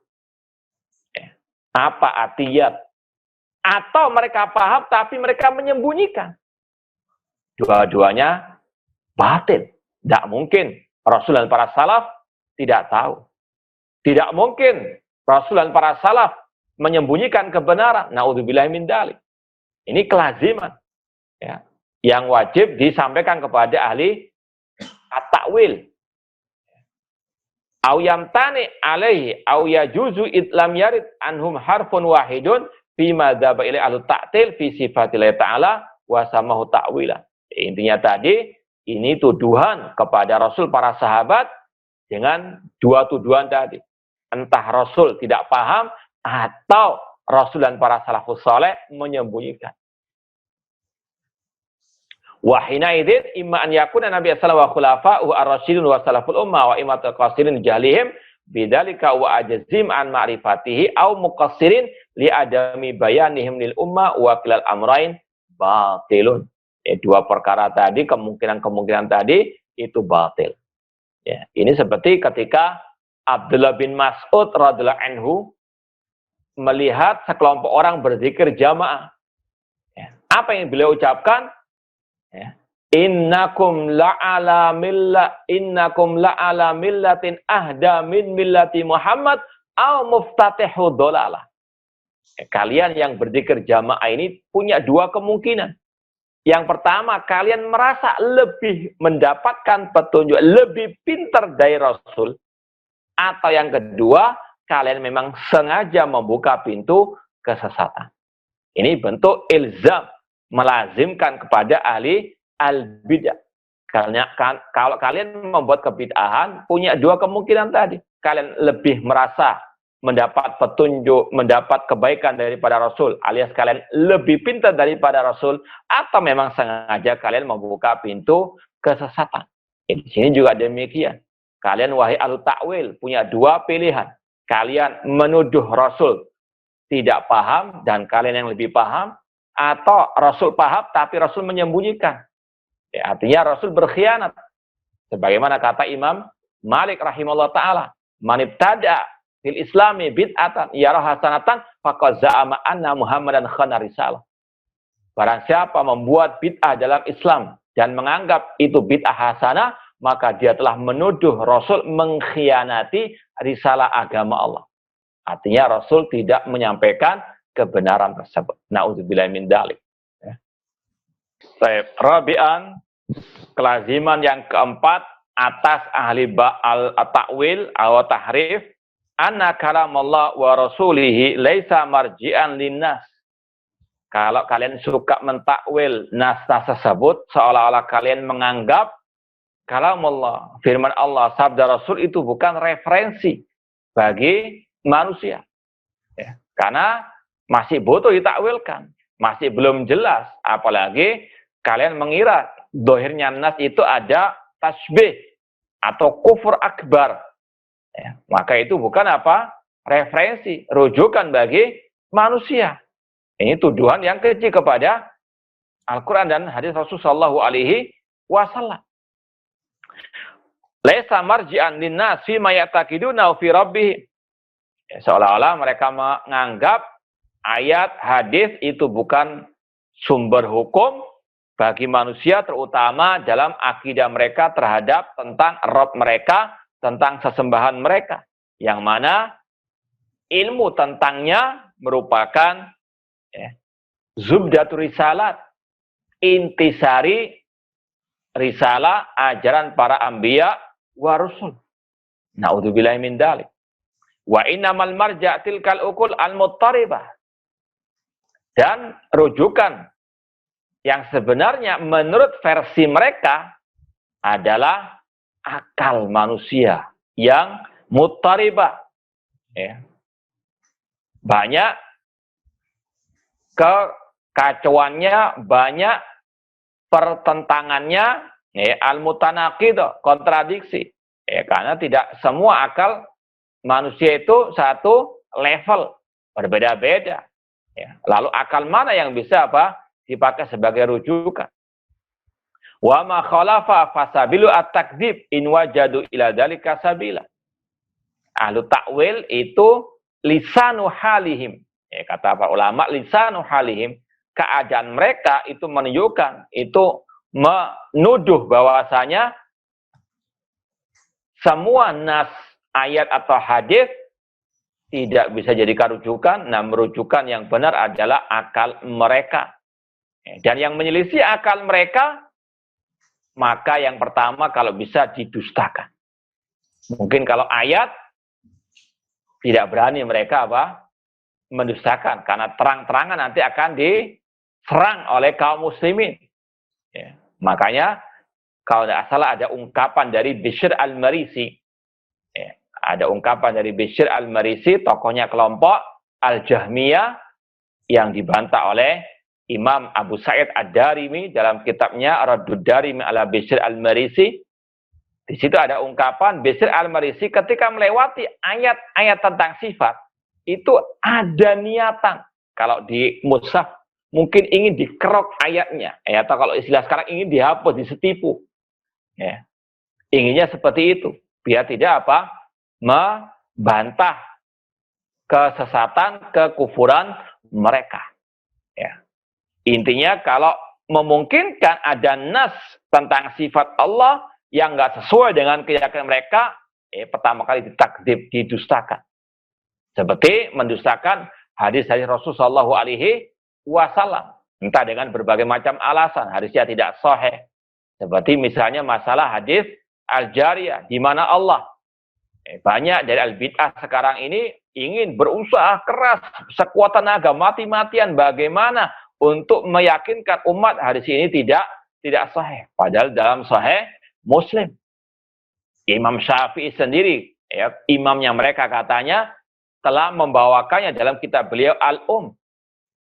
apa atiyat. Atau mereka paham tapi mereka menyembunyikan. Dua-duanya batil. Tidak mungkin Rasul dan para salaf tidak tahu. Tidak mungkin Rasul dan para salaf menyembunyikan kebenaran. Na'udzubillahi min dzalik. Ini kelaziman. Yang wajib disampaikan kepada ahli at-ta'wil. Au yamtani alaihi au yajuzu idlam yarid anhum harfun wahidun fi madzhab ila ahli ta'til fi sifatillah ta'ala wa samahu ta'wila. Intinya tadi ini tuduhan kepada Rasul para sahabat dengan dua tuduhan tadi. Entah Rasul tidak paham atau Rasul dan para salafus saleh menyembunyikan. Wa hina idzin imma an yakuna Nabi sallallahu alaihi wasallam wa khulafa'u ar-rasyidun wa salaful ummah wa imatul qasirin jahlihim bidzalika wa ajzim an ma'rifatihi au muqassirin li adami bayanihim lil ummah wa kilal amrain batilun. Dua perkara tadi, kemungkinan tadi itu batil. Ini seperti ketika Abdullah bin Mas'ud radhiyallahu anhu melihat sekelompok orang berzikir jamaah. Apa yang beliau ucapkan? Innakum la'ala millatin ahda min millati Muhammad au muftatihu dhalalah. Kalian yang berzikir jamaah ini punya dua kemungkinan. Yang pertama, kalian merasa lebih mendapatkan petunjuk, lebih pintar dari Rasul. Atau yang kedua, kalian memang sengaja membuka pintu kesesatan. Ini bentuk ilzam, melazimkan kepada ahli al-bid'ah. Kalau kalian membuat kebid'ahan, punya dua kemungkinan tadi. Kalian lebih merasa mendapat petunjuk, mendapat kebaikan daripada Rasul, alias kalian lebih pintar daripada Rasul, atau memang sengaja kalian membuka pintu kesesatan. Di sini juga demikian. Kalian wahai ahlu ta'wil punya dua pilihan. Kalian menuduh Rasul tidak paham dan kalian yang lebih paham, atau Rasul paham tapi Rasul menyembunyikan. Ya, artinya Rasul berkhianat. Sebagaimana kata Imam Malik rahimahullah ta'ala, man ibtada fil islami bid'atan yara hasanatan faqad za'ama anna Muhammadan khana risalah. Barang siapa membuat bid'ah dalam Islam dan menganggap itu bid'ah hasanah, maka dia telah menuduh Rasul mengkhianati risalah agama Allah. Artinya Rasul tidak menyampaikan kebenaran tersebut. Na'udzubillah min dzalik. Baik, rabi'an, kelaziman yang keempat atas ahli al-ta'wil atau tahrif, anna kalamullah wa rasulihi laisa marji'an linnas. Kalau kalian suka mentakwil nas-nas tersebut, seolah-olah kalian menganggap kalamullah, firman Allah, sabda Rasul itu bukan referensi bagi manusia. Ya, karena masih butuh ditakwilkan, masih belum jelas, apalagi kalian mengira dohirnya nas itu ada tasbih atau kufur akbar. Ya, maka itu bukan apa? Referensi, rujukan bagi manusia. Ini tuduhan yang keji kepada Al-Quran dan hadis Rasulullah SAW. Laisa marji'an linnas fi ma ya'taqiduna fi rabbihim. Ya, seolah-olah mereka menganggap ayat hadis itu bukan sumber hukum bagi manusia, terutama dalam akidah mereka terhadap tentang Rabb mereka, tentang sesembahan mereka, yang mana ilmu tentangnya merupakan zubdatul risalat, intisari risalah ajaran para anbiya wa rusul. Na'udzubillahi min dzalik. Wa innamal marja' tilkal uqul al-muttaribah. Dan rujukan yang sebenarnya menurut versi mereka adalah akal manusia yang muttaribah. Ya. Banyak kekacauannya, banyak pertentangannya, ya, al-mutanaqid, kontradiksi. Ya, karena tidak semua akal manusia itu satu level, berbeda-beda. Ya. Lalu akal mana yang bisa dipakai sebagai rujukan? Wa ma khalafa fasabilu at-takdzib in wajadu ila dzalika sabila. Ahlu ta'wil itu lisanu halihim. Ya, kata para ulama, lisanu halihim, keadaan mereka itu menunjukkan, itu menuduh bahwasanya semua nas, ayat atau hadis tidak bisa jadikan rujukan. Nah, merujukan yang benar adalah akal mereka. Dan yang menyelisih akal mereka, maka yang pertama kalau bisa didustakan. Mungkin kalau ayat, tidak berani mereka mendustakan. Karena terang-terangan nanti akan diserang oleh kaum muslimin. Ya. Makanya, kalau tidak salah ada ungkapan dari Bishr al-Marisi. Ya. Ada ungkapan dari Bishr al-Marisi, tokohnya kelompok Al-Jahmiyah, yang dibantah oleh Imam Abu Sa'id Ad-Darimi dalam kitabnya Raddud Darimi ala Bishr al-Marisi. Di situ ada ungkapan Bishr al-Marisi ketika melewati ayat-ayat tentang sifat, itu ada niatan. Kalau di mushaf mungkin ingin dikerok ayatnya, ya, atau kalau istilah sekarang ingin dihapus, disetipu. Ya. Inginnya seperti itu, biar tidak membantah kesesatan, kekufuran mereka. Ya. Intinya kalau memungkinkan ada nas tentang sifat Allah yang nggak sesuai dengan keyakinan mereka, pertama kali ditakdzib, didustakan. Seperti mendustakan hadis-hadis Rasulullah SAW, entah dengan berbagai macam alasan, hadisnya tidak sahih. Seperti misalnya masalah hadis al-jariyah, di mana Allah. Banyak dari al-bid'ah sekarang ini ingin berusaha keras, sekuat tenaga, mati-matian bagaimana untuk meyakinkan umat hadis ini tidak sahih. Padahal dalam sahih Muslim. Imam Syafi'i sendiri, ya, imamnya mereka katanya telah membawakannya dalam kitab beliau Al-Um.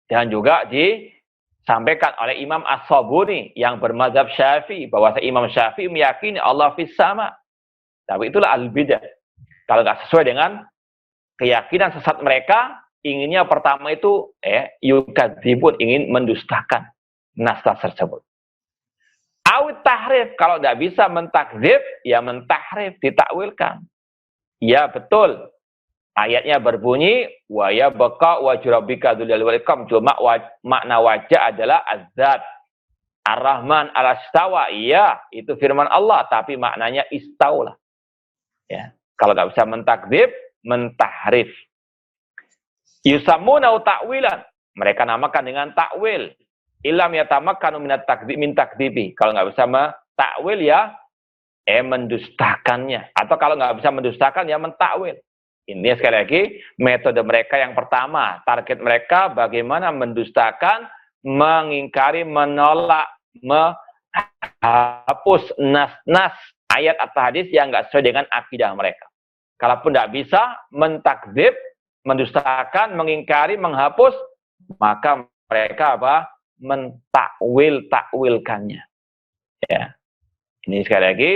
Dan juga disampaikan oleh Imam As-Sabuni yang bermadzhab Syafi'i, bahwa Imam Syafi'i meyakini Allah fis sama. Tapi itulah al-bidah. Kalau nggak sesuai dengan keyakinan sesat mereka, inginnya pertama itu yukadzibun, ingin mendustakan nas tersebut. Awit tahrif, kalau tidak bisa mentakdzib, ya mentahrif, ditakwilkan. Ya betul, ayatnya berbunyi wa ya baqa wa jurabbika dzul wal ikram, cuma makna wajah adalah azat ar-rahman al-istawa. Iya, itu firman Allah, tapi maknanya istaulah. Ya, kalau tidak bisa mentakdzib, mentahrif. Yusammuna ta'wilan, mereka namakan dengan takwil. Ilam yatamakkanu min takdzibi, kalau nggak bisa mentakwil ya mendustakannya, atau kalau nggak bisa mendustakan ya mentakwil. Ini sekali lagi metode mereka yang pertama, target mereka bagaimana mendustakan, mengingkari, menolak, menghapus nas-nas ayat atau hadis yang nggak sesuai dengan akidah mereka. Kalaupun tidak bisa mentakdzib, mendustakan, mengingkari, menghapus, maka mereka takwilkannya. Ya. Ini sekali lagi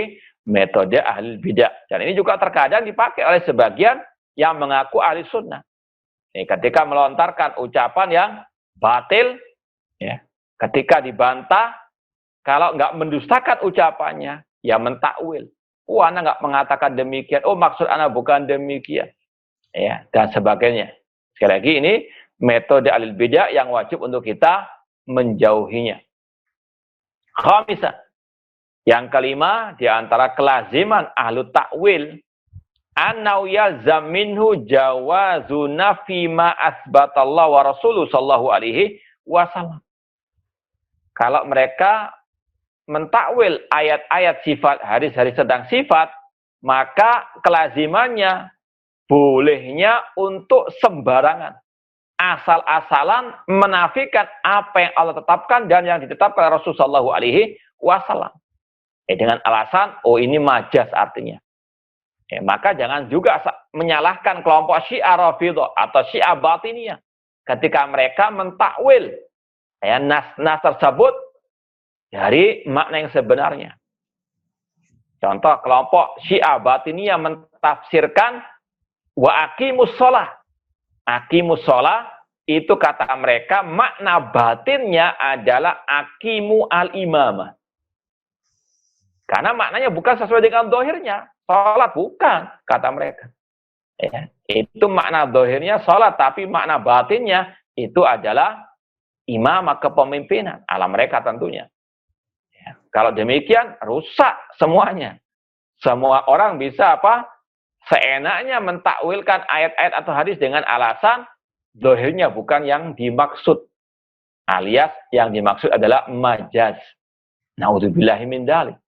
metode ahli bidah. Dan ini juga terkadang dipakai oleh sebagian yang mengaku ahli sunnah. Ini ketika melontarkan ucapan yang batil, ya, ketika dibantah, kalau nggak mendustakan ucapannya, ya mentakwil. Anda nggak mengatakan demikian. Maksud Anda bukan demikian. Ya, dan sebagainya. Sekali lagi ini metode ahli bidah yang wajib untuk kita menjauhinya. Khamisah, yang kelima di antara kelaziman ahlu takwil, annau yalzam minhu jawazu nafi ma asbatallahu wa rasuluhu sallallahu alaihi wasallam. Kalau mereka mentakwil ayat-ayat sifat, hadis-hadis tentang sifat, maka kelazimannya bolehnya untuk sembarangan, asal-asalan menafikan apa yang Allah tetapkan dan yang ditetapkan Rasulullah Shallallahu Alaihi Wasallam. Dengan alasan, ini majas artinya. Maka jangan juga menyalahkan kelompok Syiah Rafidhah atau Syiah Batiniyah ketika mereka mentakwil nas-nas tersebut dari makna yang sebenarnya. Contoh, kelompok Syiah Batiniyah mentafsirkan wa aqimus shalah. Aqimus shalah itu kata mereka makna batinnya adalah aqimu al-imamah. Karena maknanya bukan sesuai dengan dohirnya. Salat bukan, kata mereka. Ya, itu makna dohirnya salat, tapi makna batinnya itu adalah imamah, kepemimpinan. Ala mereka tentunya. Ya, kalau demikian, rusak semuanya. Semua orang bisa seenaknya mentakwilkan ayat-ayat atau hadis dengan alasan dohirnya bukan yang dimaksud. Alias yang dimaksud adalah majaz. Na'udzubillahi min dzalik.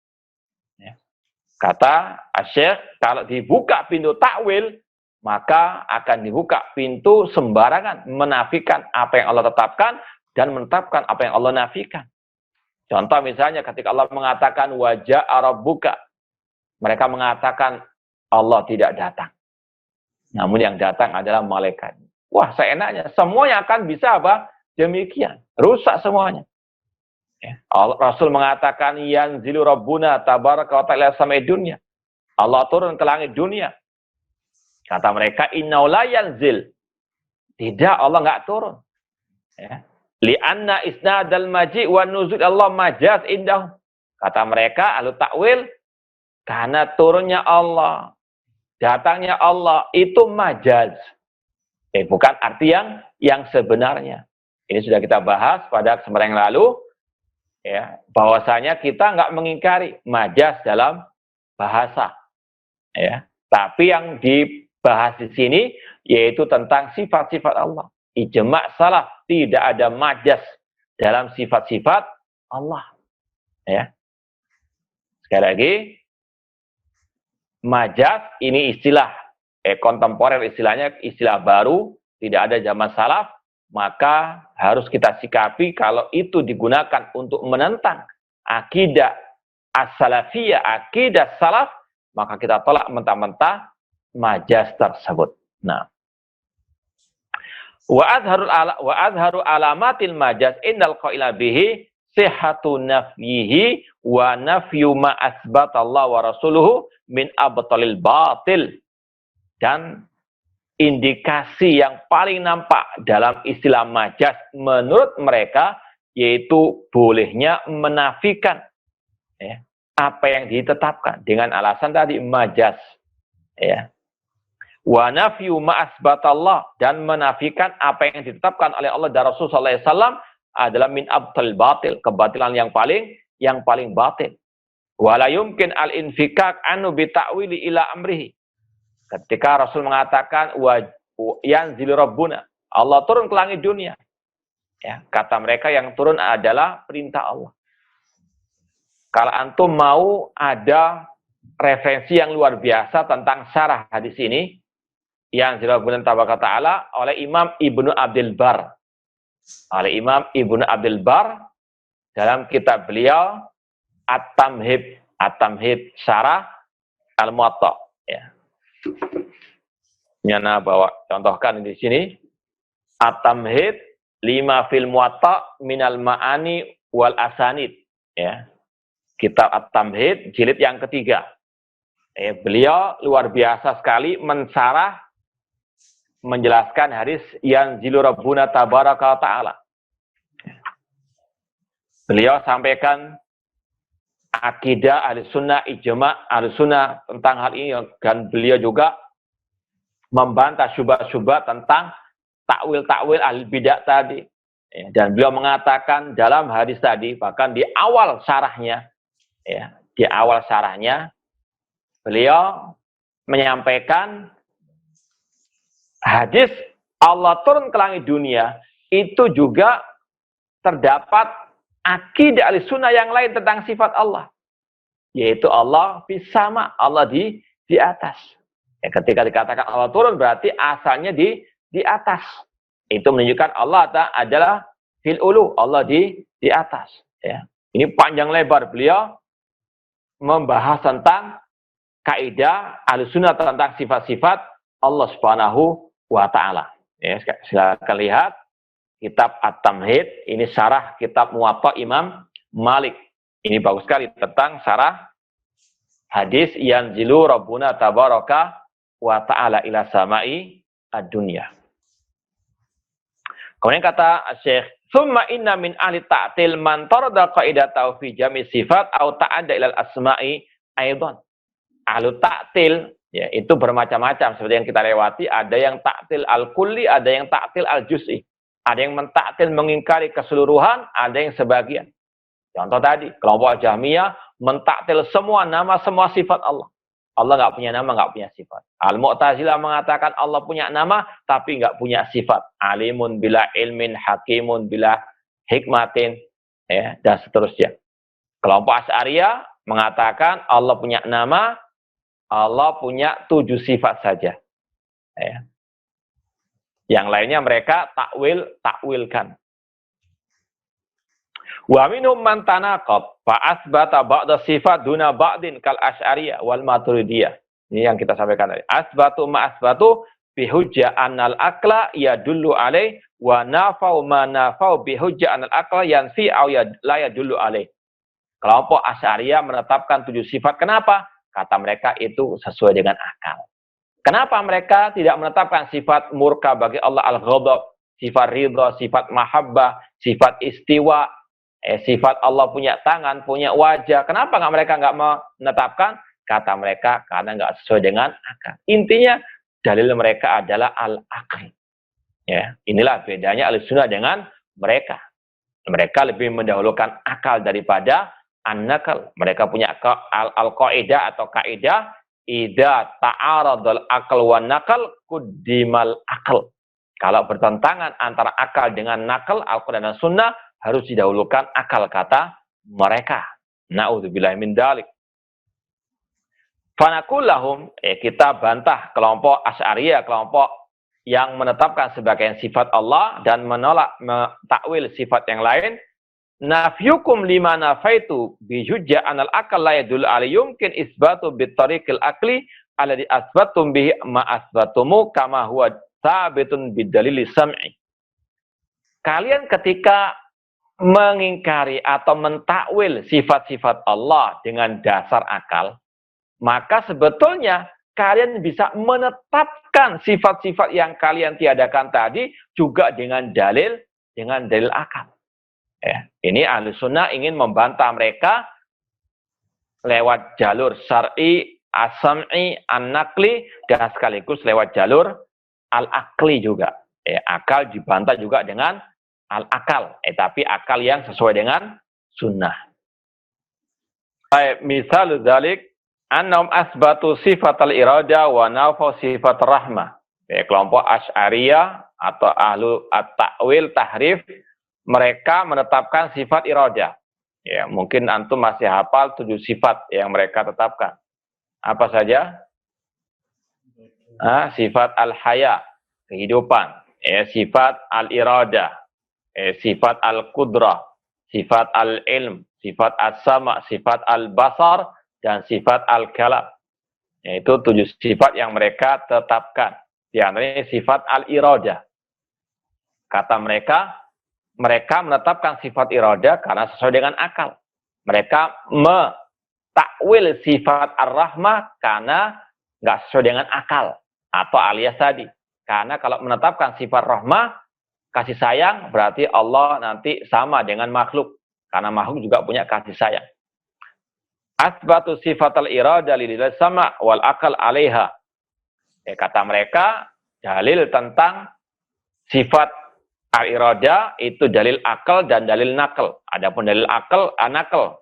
Kata Asy-Syaikh, kalau dibuka pintu takwil, maka akan dibuka pintu sembarangan menafikan apa yang Allah tetapkan dan menetapkan apa yang Allah nafikan. Contoh misalnya ketika Allah mengatakan wajah rabbuka, mereka mengatakan Allah tidak datang. Namun yang datang adalah malaikat. Wah, seenaknya. Semuanya akan bisa demikian. Rusak semuanya. Rasul mengatakan yanzilu rabbuna tabaraka wa ta'ala samai dunya. Allah turun ke langit dunia. Kata mereka innahu la yanzil. Tidak, Allah enggak turun. Ya. Li'anna isnadal maji' wa nuzul Allah majaz indah. Kata mereka ahlu takwil, karena turunnya Allah, datangnya Allah itu majaz. Bukan arti yang sebenarnya. Ini sudah kita bahas pada kesempatan yang lalu. Ya, bahwasanya kita nggak mengingkari majaz dalam bahasa, ya. Tapi yang dibahas di sini yaitu tentang sifat-sifat Allah. Ijma' salaf tidak ada majaz dalam sifat-sifat Allah. Ya. Sekali lagi, majaz ini istilah kontemporer, istilahnya istilah baru, tidak ada zaman salaf, maka harus kita sikapi kalau itu digunakan untuk menentang akidah as-salafiyah, akidah salaf, maka kita tolak mentah-mentah majaz tersebut. Nah, wa azharu alamatil majaz innal qaila bihi sihhatu nafyihi wa nafyu ma asbatallahu wa rasuluhu min abtalil batil. Dan indikasi yang paling nampak dalam istilah majaz menurut mereka yaitu bolehnya menafikan apa yang ditetapkan dengan alasan tadi majaz, ya. Wa nafyu ma asbatallah, dan menafikan apa yang ditetapkan oleh Allah dan Rasul sallallahu alaihi wasallam adalah min abtal batil, kebatilan yang paling batil. Wala yumkin al infikak anu bi ta'wili ila amrihi. Ketika Rasul mengatakan yanzilu rabbuna, Allah turun ke langit dunia. Ya, kata mereka yang turun adalah perintah Allah. Kalau antum mau ada referensi yang luar biasa tentang syarah hadis ini, yang Rabbuna tabaraka ta'ala oleh Imam Ibnu Abdul Bar. Oleh Imam Ibnu Abdul Bar dalam kitab beliau At-Tamhid syarah Al-Muwatta, ya. Nyana bawa contohkan di sini At-Tamhid 5 fil Muwatta minal ma'ani wal asanid, ya. Kitab At-Tamhid jilid yang ketiga. Beliau luar biasa sekali mensyarah, menjelaskan hadis yanzilu rabbuna tabaraka ta'ala. Beliau sampaikan akidah ahlussunnah, ijma' ahlussunnah tentang hal ini, dan beliau juga membantah syubhat-syubhat tentang takwil-takwil ahli bidah tadi. Dan beliau mengatakan dalam hadis tadi, bahkan di awal syarahnya, ya, di awal syarahnya beliau menyampaikan hadis Allah turun ke langit dunia itu juga terdapat akidah ahlussunnah yang lain tentang sifat Allah, yaitu Allah bisama, Allah di atas. Ya, ketika dikatakan Allah turun berarti asalnya di atas. Itu menunjukkan Allah adalah fil ulu, Allah di atas. Ya. Ini panjang lebar beliau membahas tentang kaidah ahlussunnah tentang sifat-sifat Allah Subhanahu wa ta'ala. Ya, silakan lihat kitab At-Tamhid, ini syarah kitab Muwatta Imam Malik. Ini bagus sekali tentang syarah hadis yanzilu rabbuna tabaraka wa ta'ala ila samai ad-dunya. Kemudian kata Syekh, "Tsumma inna min ahli ta'til man tarada qaidatahu fi jami' sifat aw ta'adda ila al-asma'i aidan." Ahlu ta'til, ya, itu bermacam-macam seperti yang kita lewati, ada yang ta'til al-kulli, ada yang ta'til al-juz'i. Ada yang mentaktil mengingkari keseluruhan, ada yang sebagian. Contoh tadi, kelompok Jahmiyah mentaktil semua nama, semua sifat Allah. Allah nggak punya nama, nggak punya sifat. Al-Mu'tazilah mengatakan Allah punya nama, tapi nggak punya sifat. Alimun bila ilmin, hakimun bila hikmatin, ya, dan seterusnya. Kelompok Asy'ariyah mengatakan Allah punya nama, Allah punya 7 sifat saja. Ya. Yang lainnya mereka takwilkan. Wa minhum man tanaqab fa asbata ba'da sifat duna ba'din kal asy'ariyah wal maturidiyah. Ini yang kita sampaikan tadi. Asbatu ma asbatu bi hujja anal aqla yadullu alaih wa nafau ma nafau bi hujja anal aqla yanfi au la yadullu alaih. Kelompok Asy'ariyah menetapkan 7 sifat. Kenapa? Kata mereka itu sesuai dengan akal. Kenapa mereka tidak menetapkan sifat murka bagi Allah al-ghadab, sifat ridha, sifat mahabbah, sifat istiwa, sifat Allah punya tangan, punya wajah. Kenapa mereka nggak menetapkan? Kata mereka karena nggak sesuai dengan akal. Intinya dalil mereka adalah al-aql. Ya, inilah bedanya ahlussunnah dengan mereka. Mereka lebih mendahulukan akal daripada an-naql. Mereka punya al-qaidah atau kaidah idza ta'aradul aql wan naql quddimal aql. Kalau bertentangan antara akal dengan nakal, Al-Quran dan Sunnah, harus didahulukan akal, kata mereka. Na'udzubillahi min dzalik. Fanakulahum, kita bantah kelompok Asy'ariyah, kelompok yang menetapkan sebagian sifat Allah dan menolak takwil sifat yang lain. Nafyukum lima nafaitu bihujja anal akal la yadul alai yumkin isbatu bitariqil akli alladhi asbatum bihi ma asbatumu kama huwa sabitun bidalil sam'i. Kalian ketika mengingkari atau mentakwil sifat-sifat Allah dengan dasar akal, maka sebetulnya kalian bisa menetapkan sifat-sifat yang kalian tiadakan tadi juga dengan dalil akal. Ya, ini Ahlussunnah ingin membantah mereka lewat jalur syar'i, as-sam'i, an-naqli, dan sekaligus lewat jalur al-akli juga. Akal dibantah juga dengan al-akal, tapi akal yang sesuai dengan sunnah. Misal dzalik annahum asbatu sifatal irada wa nafaw sifat rahmah. Kelompok Asy'ariyah atau ahlu at-ta'wil tahrif, mereka menetapkan sifat irada. Ya, mungkin antum masih hafal 7 sifat yang mereka tetapkan. Apa saja? Sifat al-haya, kehidupan. Sifat al-irada, sifat al-qudrah, sifat al-ilm, sifat as-sama, sifat al-basar, dan sifat al-kalam. Itu 7 sifat yang mereka tetapkan. Di antaranya sifat al-irada. Kata mereka menetapkan sifat irada karena sesuai dengan akal. Mereka mentakwil sifat ar-rahmah karena nggak sesuai dengan akal. Atau alias tadi. Karena kalau menetapkan sifat rahmah, kasih sayang, berarti Allah nanti sama dengan makhluk. Karena makhluk juga punya kasih sayang. Asbatu sifatal irada lillah sama wal akal alaiha. Kata mereka, dalil tentang sifat al-irada itu dalil akal dan dalil nakal. Adapun dalil akal, anakal.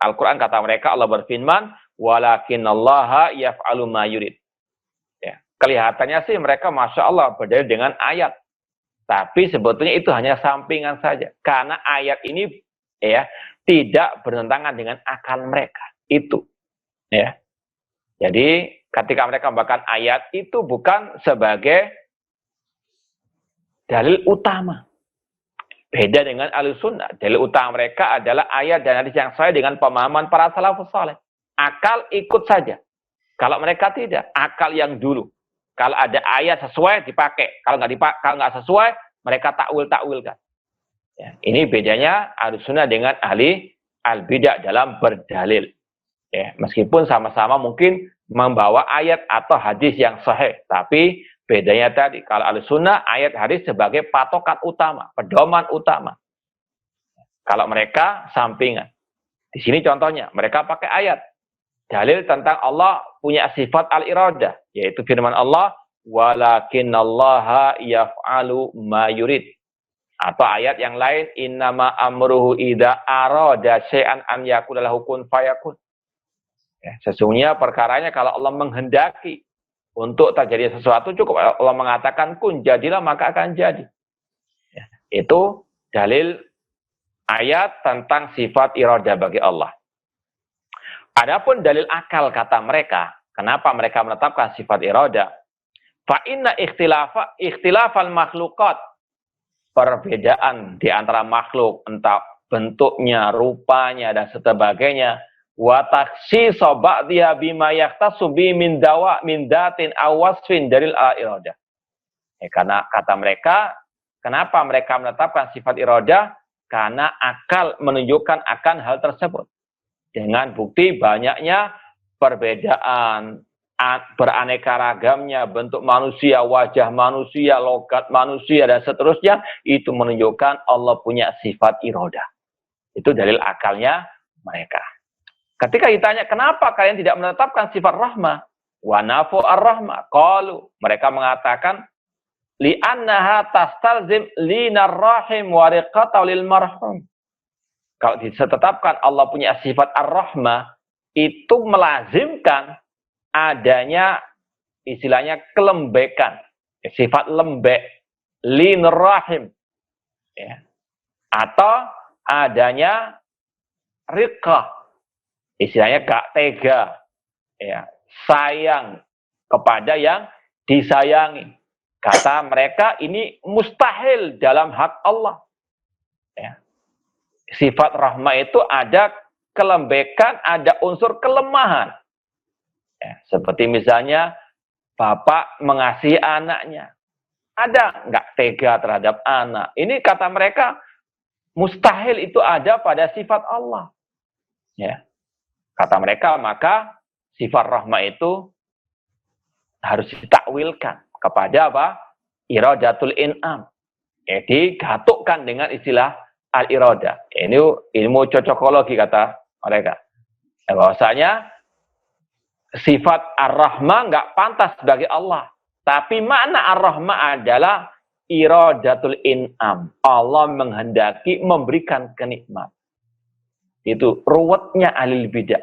Al-Quran kata mereka, Allah berfirman, walakinallaha yaf'alu ma yurid. Kelihatannya sih mereka Masya Allah berdalil dengan ayat. Tapi sebetulnya itu hanya sampingan saja. Karena ayat ini tidak bertentangan dengan akal mereka. Itu. Jadi ketika mereka membacakan ayat itu bukan sebagai dalil utama. Beda dengan Ahlussunnah. Dalil utama mereka adalah ayat dan hadis yang sesuai dengan pemahaman para salafus saleh. Akal ikut saja. Kalau mereka tidak, akal yang dulu. Kalau ada ayat sesuai dipakai. Kalau nggak sesuai, mereka takwil-takwilkan. Ini bedanya Ahlussunnah dengan ahli al-bidah dalam berdalil. Meskipun sama-sama mungkin membawa ayat atau hadis yang sahih, tapi bedanya tadi, kalau Ahlussunnah ayat hadis sebagai patokan utama, pedoman utama. Kalau mereka sampingan. Di sini contohnya, mereka pakai ayat. Dalil tentang Allah punya sifat al-iradah, yaitu firman Allah, walakinallaha yaf'alu ma yurid. Atau ayat yang lain, innama amruhu idza arada syai'an an yaqula lahu kun fayakun. Sesungguhnya perkaranya kalau Allah menghendaki untuk terjadi sesuatu, cukup Allah mengatakan kun, jadilah maka akan jadi. Itu dalil ayat tentang sifat iradah bagi Allah. Adapun dalil akal kata mereka, kenapa mereka menetapkan sifat iradah? Fa inna ikhtilafal makhluqat, perbedaan di antara makhluk, entah bentuknya, rupanya dan sebagainya, wa takhsisa ba'dhiha bima yahtassu bi min datin aw wasfin dalil ala iradah. Karena kata mereka, kenapa mereka menetapkan sifat iradah? Karena akal menunjukkan akan hal tersebut. Dengan bukti banyaknya perbedaan, beraneka ragamnya bentuk manusia, wajah manusia, logat manusia dan seterusnya, itu menunjukkan Allah punya sifat iradah. Itu dalil akalnya mereka. Ketika ditanya, kenapa kalian tidak menetapkan sifat rahmah? Wa nafu ar-rahmah. Qalu, mereka mengatakan, li'annaha tastalzim linar rahim wa riqata lil marhum. Kalau ditetapkan Allah punya sifat ar-rahmah, itu melazimkan adanya istilahnya kelembekan, sifat lembek, linar rahim. Atau adanya riqah, istilahnya gak tega, sayang kepada yang disayangi. Kata mereka ini mustahil dalam hak Allah. Ya. Sifat rahmah itu ada kelembekan, ada unsur kelemahan. Ya, seperti misalnya bapak mengasihi anaknya. Ada nggak tega terhadap anak? Ini kata mereka mustahil itu ada pada sifat Allah. Ya. Kata mereka, maka sifat rahmah itu harus ditakwilkan kepada apa? Iradatul in'am. Jadi gatukkan dengan istilah al-iradah. Ini ilmu cocokologi kata mereka. Bahwasanya sifat ar-rahmah nggak pantas bagi Allah. Tapi makna ar-rahmah adalah iradatul in'am. Allah menghendaki memberikan kenikmatan. Itu ruwetnya ahli bidah.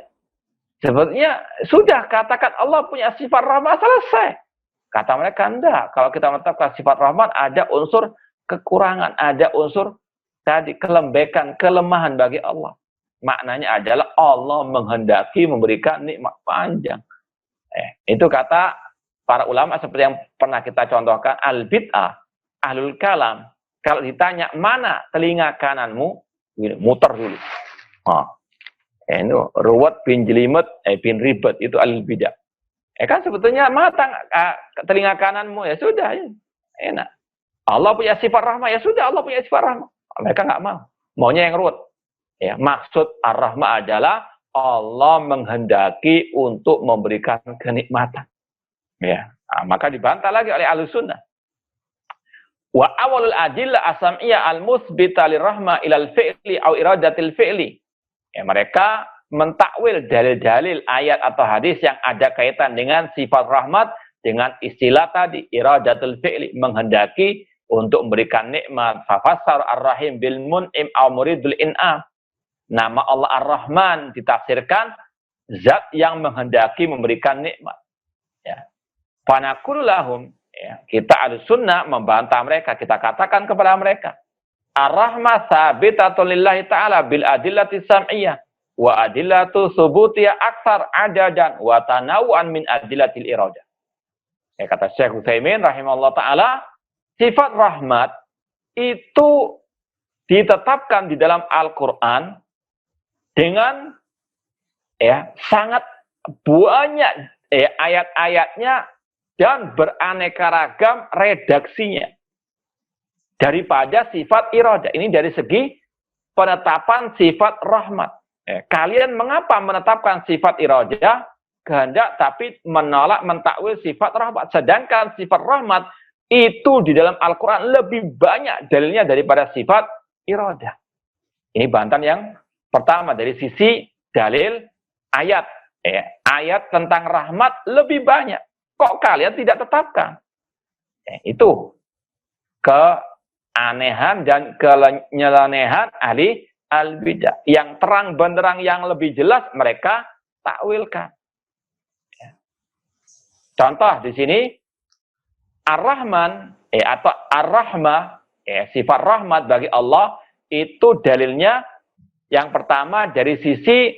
Sebetulnya sudah katakan Allah punya sifat rahmat, selesai. Kata mereka enggak. Kalau kita menetapkan sifat rahmat ada unsur kekurangan, ada unsur tadi kelembekan, kelemahan bagi Allah. Maknanya adalah Allah menghendaki memberikan nikmat panjang. Itu kata para ulama seperti yang pernah kita contohkan, al-bid'ah, ahlul kalam. Kalau ditanya mana telinga kananmu, muter dulu. Ini ruwet bin jelimet, bin ribet, itu ahlul bid'ah. Kan sebetulnya matang telinga kananmu, ya sudah, ya. Enak. Allah punya sifat rahmah, ya sudah, Allah punya sifat rahmah. Mereka nggak mau, maunya yang ruwet. Ya, maksud ar-rahmah adalah Allah menghendaki untuk memberikan kenikmatan. Ya, maka dibantah lagi oleh Ahlussunnah. Wa awalul adillah as-sam'iyah al-musbita lirahmah ilal fi'li au iradatil fi'li. Ya, mereka mentakwil dalil-dalil ayat atau hadis yang ada kaitan dengan sifat rahmat dengan istilah tadi iradatul fi'li, menghendaki untuk memberikan nikmat. Fafassar ar-rahim bil mun'im au muridul in'am. Nama Allah ar-Rahman ditafsirkan zat yang menghendaki memberikan nikmat. Ya. Fanaqulu lahum, ya, kita Ahlussunnah membantah mereka, kita katakan kepada mereka, ar-rahmah sabitatun lillahi ta'ala bil adillati sam'iyah wa adillatu subutiyah aktsar adadan wa tanawu'an min adillatil iradah. Ya, kata Syekh Utsaimin rahimahullah ta'ala, sifat rahmat itu ditetapkan di dalam Al-Quran dengan sangat banyak ayat-ayatnya dan beraneka ragam redaksinya daripada sifat iradah. Ini dari segi penetapan sifat rahmat. Kalian mengapa menetapkan sifat iradah kehendak tapi menolak mentakwil sifat rahmat? Sedangkan sifat rahmat itu di dalam Al-Quran lebih banyak dalilnya daripada sifat iradah. Ini bantahan yang pertama dari sisi dalil ayat. Ayat tentang rahmat lebih banyak. Kok kalian tidak tetapkan? Itu keanehan dan kenyelenehan ahli al-bidah. Yang terang benderang yang lebih jelas mereka takwilkan. Contoh di sini Ar-Rahman atau Ar-Rahmah, sifat rahmat bagi Allah itu dalilnya yang pertama dari sisi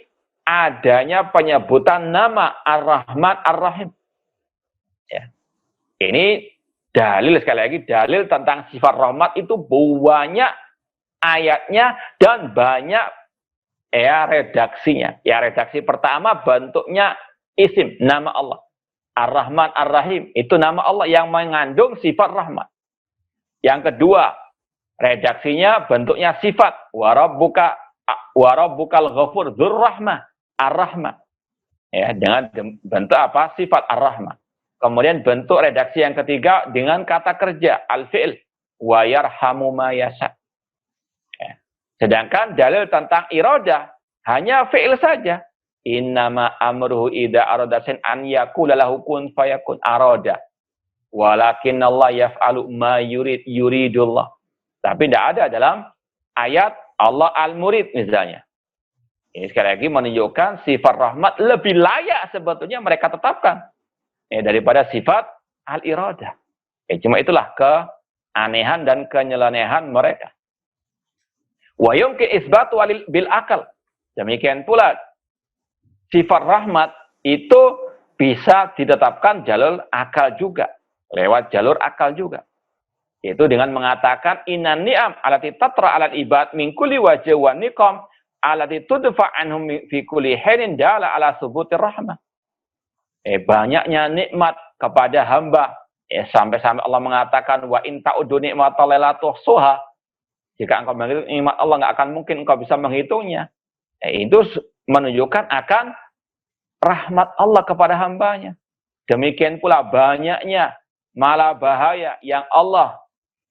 adanya penyebutan nama Ar-Rahman Ar-Rahim. Ya. Ini dalil, sekali lagi dalil tentang sifat rahmat itu banyak ayatnya dan banyak redaksinya. Ya, redaksi pertama bentuknya isim, nama Allah. Ar-Rahman Ar-Rahim itu nama Allah yang mengandung sifat rahmat. Yang kedua, redaksinya bentuknya sifat warabbukal ghafur dzurrahmah ar-rahmah. Ya, dengan bentuk apa? Sifat ar-rahmah. Kemudian bentuk redaksi yang ketiga dengan kata kerja al-fi'l wa yarhamu ma yasha. Ya. Sedangkan dalil tentang iradah hanya fi'il saja. Innama amruhu idza arada an yaqula lahu kun fayakun arada. Walakin Allah yaf'alu ma yuridullah. Tapi tidak ada dalam ayat Allah al-murid misalnya. Ini sekali lagi menunjukkan sifat rahmat lebih layak sebetulnya mereka tetapkan daripada sifat al-iradah. Cuma itulah keanehan dan kenyelenehan mereka. Wa yumkin isbatu bil akal. Demikian pula sifat rahmat itu bisa ditetapkan jalur akal juga, lewat jalur akal juga. Itu dengan mengatakan innan ni'am alati tatra alal ibad min kulli wajh wa niqam alati tudfa anhum fi kulli hinin dala ala subutir rahmah. Banyaknya nikmat kepada hamba, sampai-sampai Allah mengatakan wa in ta'udu ni'matallahi la tuhsuha. Jika engkau menghitung nikmat Allah, nggak akan mungkin engkau bisa menghitungnya. Itu menunjukkan akan rahmat Allah kepada hambanya. Demikian pula banyaknya malah bahaya yang Allah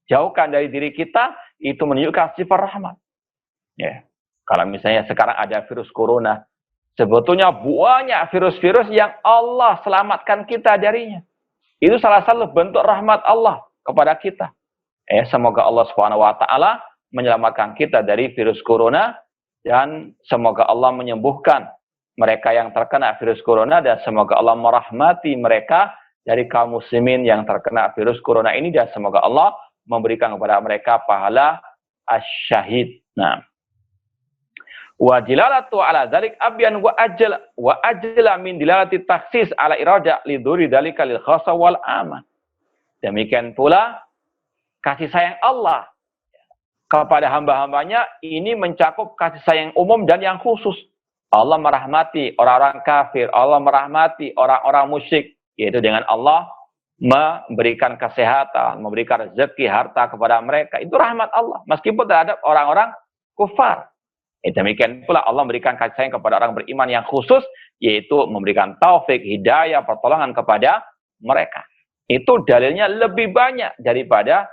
jauhkan dari diri kita, itu menunjukkan sifat rahmat. Ya. Kalau misalnya sekarang ada virus corona, sebetulnya banyak virus-virus yang Allah selamatkan kita darinya. Itu salah satu bentuk rahmat Allah kepada kita. Semoga Allah SWT menyelamatkan kita dari virus corona, dan semoga Allah menyembuhkan mereka yang terkena virus corona, dan semoga Allah merahmati mereka dari kaum muslimin yang terkena virus corona ini, dan semoga Allah memberikan kepada mereka pahala asyahid. Nah, wa dilalatu ala dzalik abyan wa ajla min dilalati takhsis ala irada liduri dzalika lil khassa wal aman. Demikian pula kasih sayang Allah kepada hamba-hambanya ini mencakup kasih sayang umum dan yang khusus. Allah merahmati orang-orang kafir, Allah merahmati orang-orang musyrik, yaitu dengan Allah memberikan kesehatan, memberikan rezeki, harta kepada mereka. Itu rahmat Allah, meskipun terhadap orang-orang kufar. Demikian pula Allah memberikan kasih sayang kepada orang beriman yang khusus, yaitu memberikan taufik, hidayah, pertolongan kepada mereka. Itu dalilnya lebih banyak daripada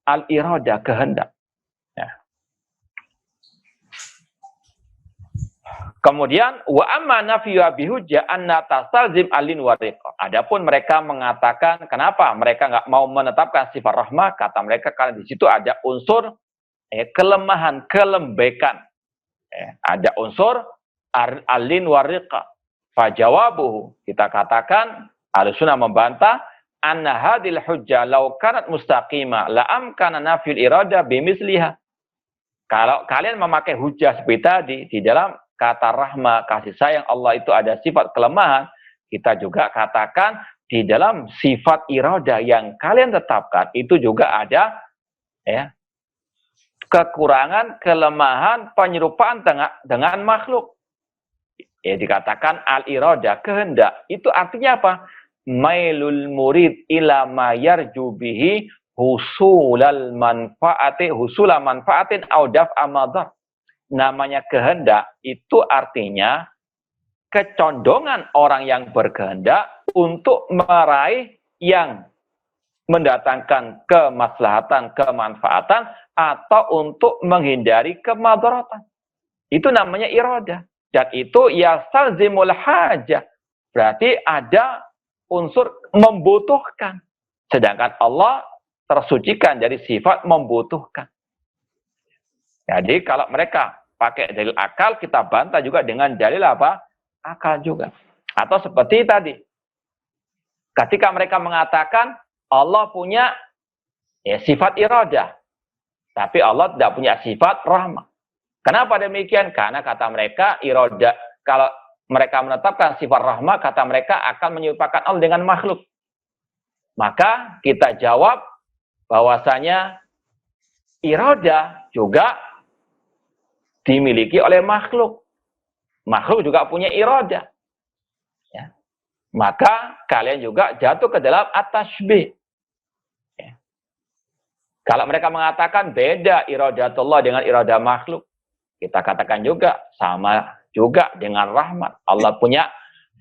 al-iradah, kehendak. Kemudian wa amma nafyu bihujjah anna tastalzim alin wariqa. Adapun mereka mengatakan kenapa mereka enggak mau menetapkan sifat rahmah, kata mereka karena di situ ada unsur kelemahan, kelembekan. Ada unsur alin wariqa. Fajawabuhu, kita katakan Ahlussunnah membantah anna hadil hujjah law kanat mustaqimah la amkana nafyul irada bimisliha. Kalau kalian memakai hujjah seperti tadi di dalam kata rahmah, kasih sayang Allah itu ada sifat kelemahan, kita juga katakan di dalam sifat iradah yang kalian tetapkan itu juga ada kekurangan, kelemahan, penyerupaan dengan makhluk. Dikatakan al-iradah, kehendak. Itu artinya apa? Mailul murid ila ma yarju bihi husula manfaatin au daf'a madar. Namanya kehendak itu artinya kecondongan orang yang berkehendak untuk meraih yang mendatangkan kemaslahatan, kemanfaatan, atau untuk menghindari kemadaratan. Itu namanya iradah. Dan itu yastalzimul hajah. Berarti ada unsur membutuhkan. Sedangkan Allah tersucikan dari sifat membutuhkan. Jadi kalau mereka pakai dalil akal, kita bantah juga dengan dalil apa? Akal juga. Atau seperti tadi. Ketika mereka mengatakan Allah punya sifat iradah. Tapi Allah tidak punya sifat rahmah. Kenapa demikian? Karena kata mereka iradah, kalau mereka menetapkan sifat rahmah, kata mereka akan menyerupakan Allah dengan makhluk. Maka kita jawab bahwasanya iradah juga dimiliki oleh makhluk. Makhluk juga punya iradah. Ya. Maka kalian juga jatuh ke dalam at-tashbih. Ya. Kalau mereka mengatakan beda iradatullah dengan iradah makhluk, kita katakan juga sama juga dengan rahmat. Allah punya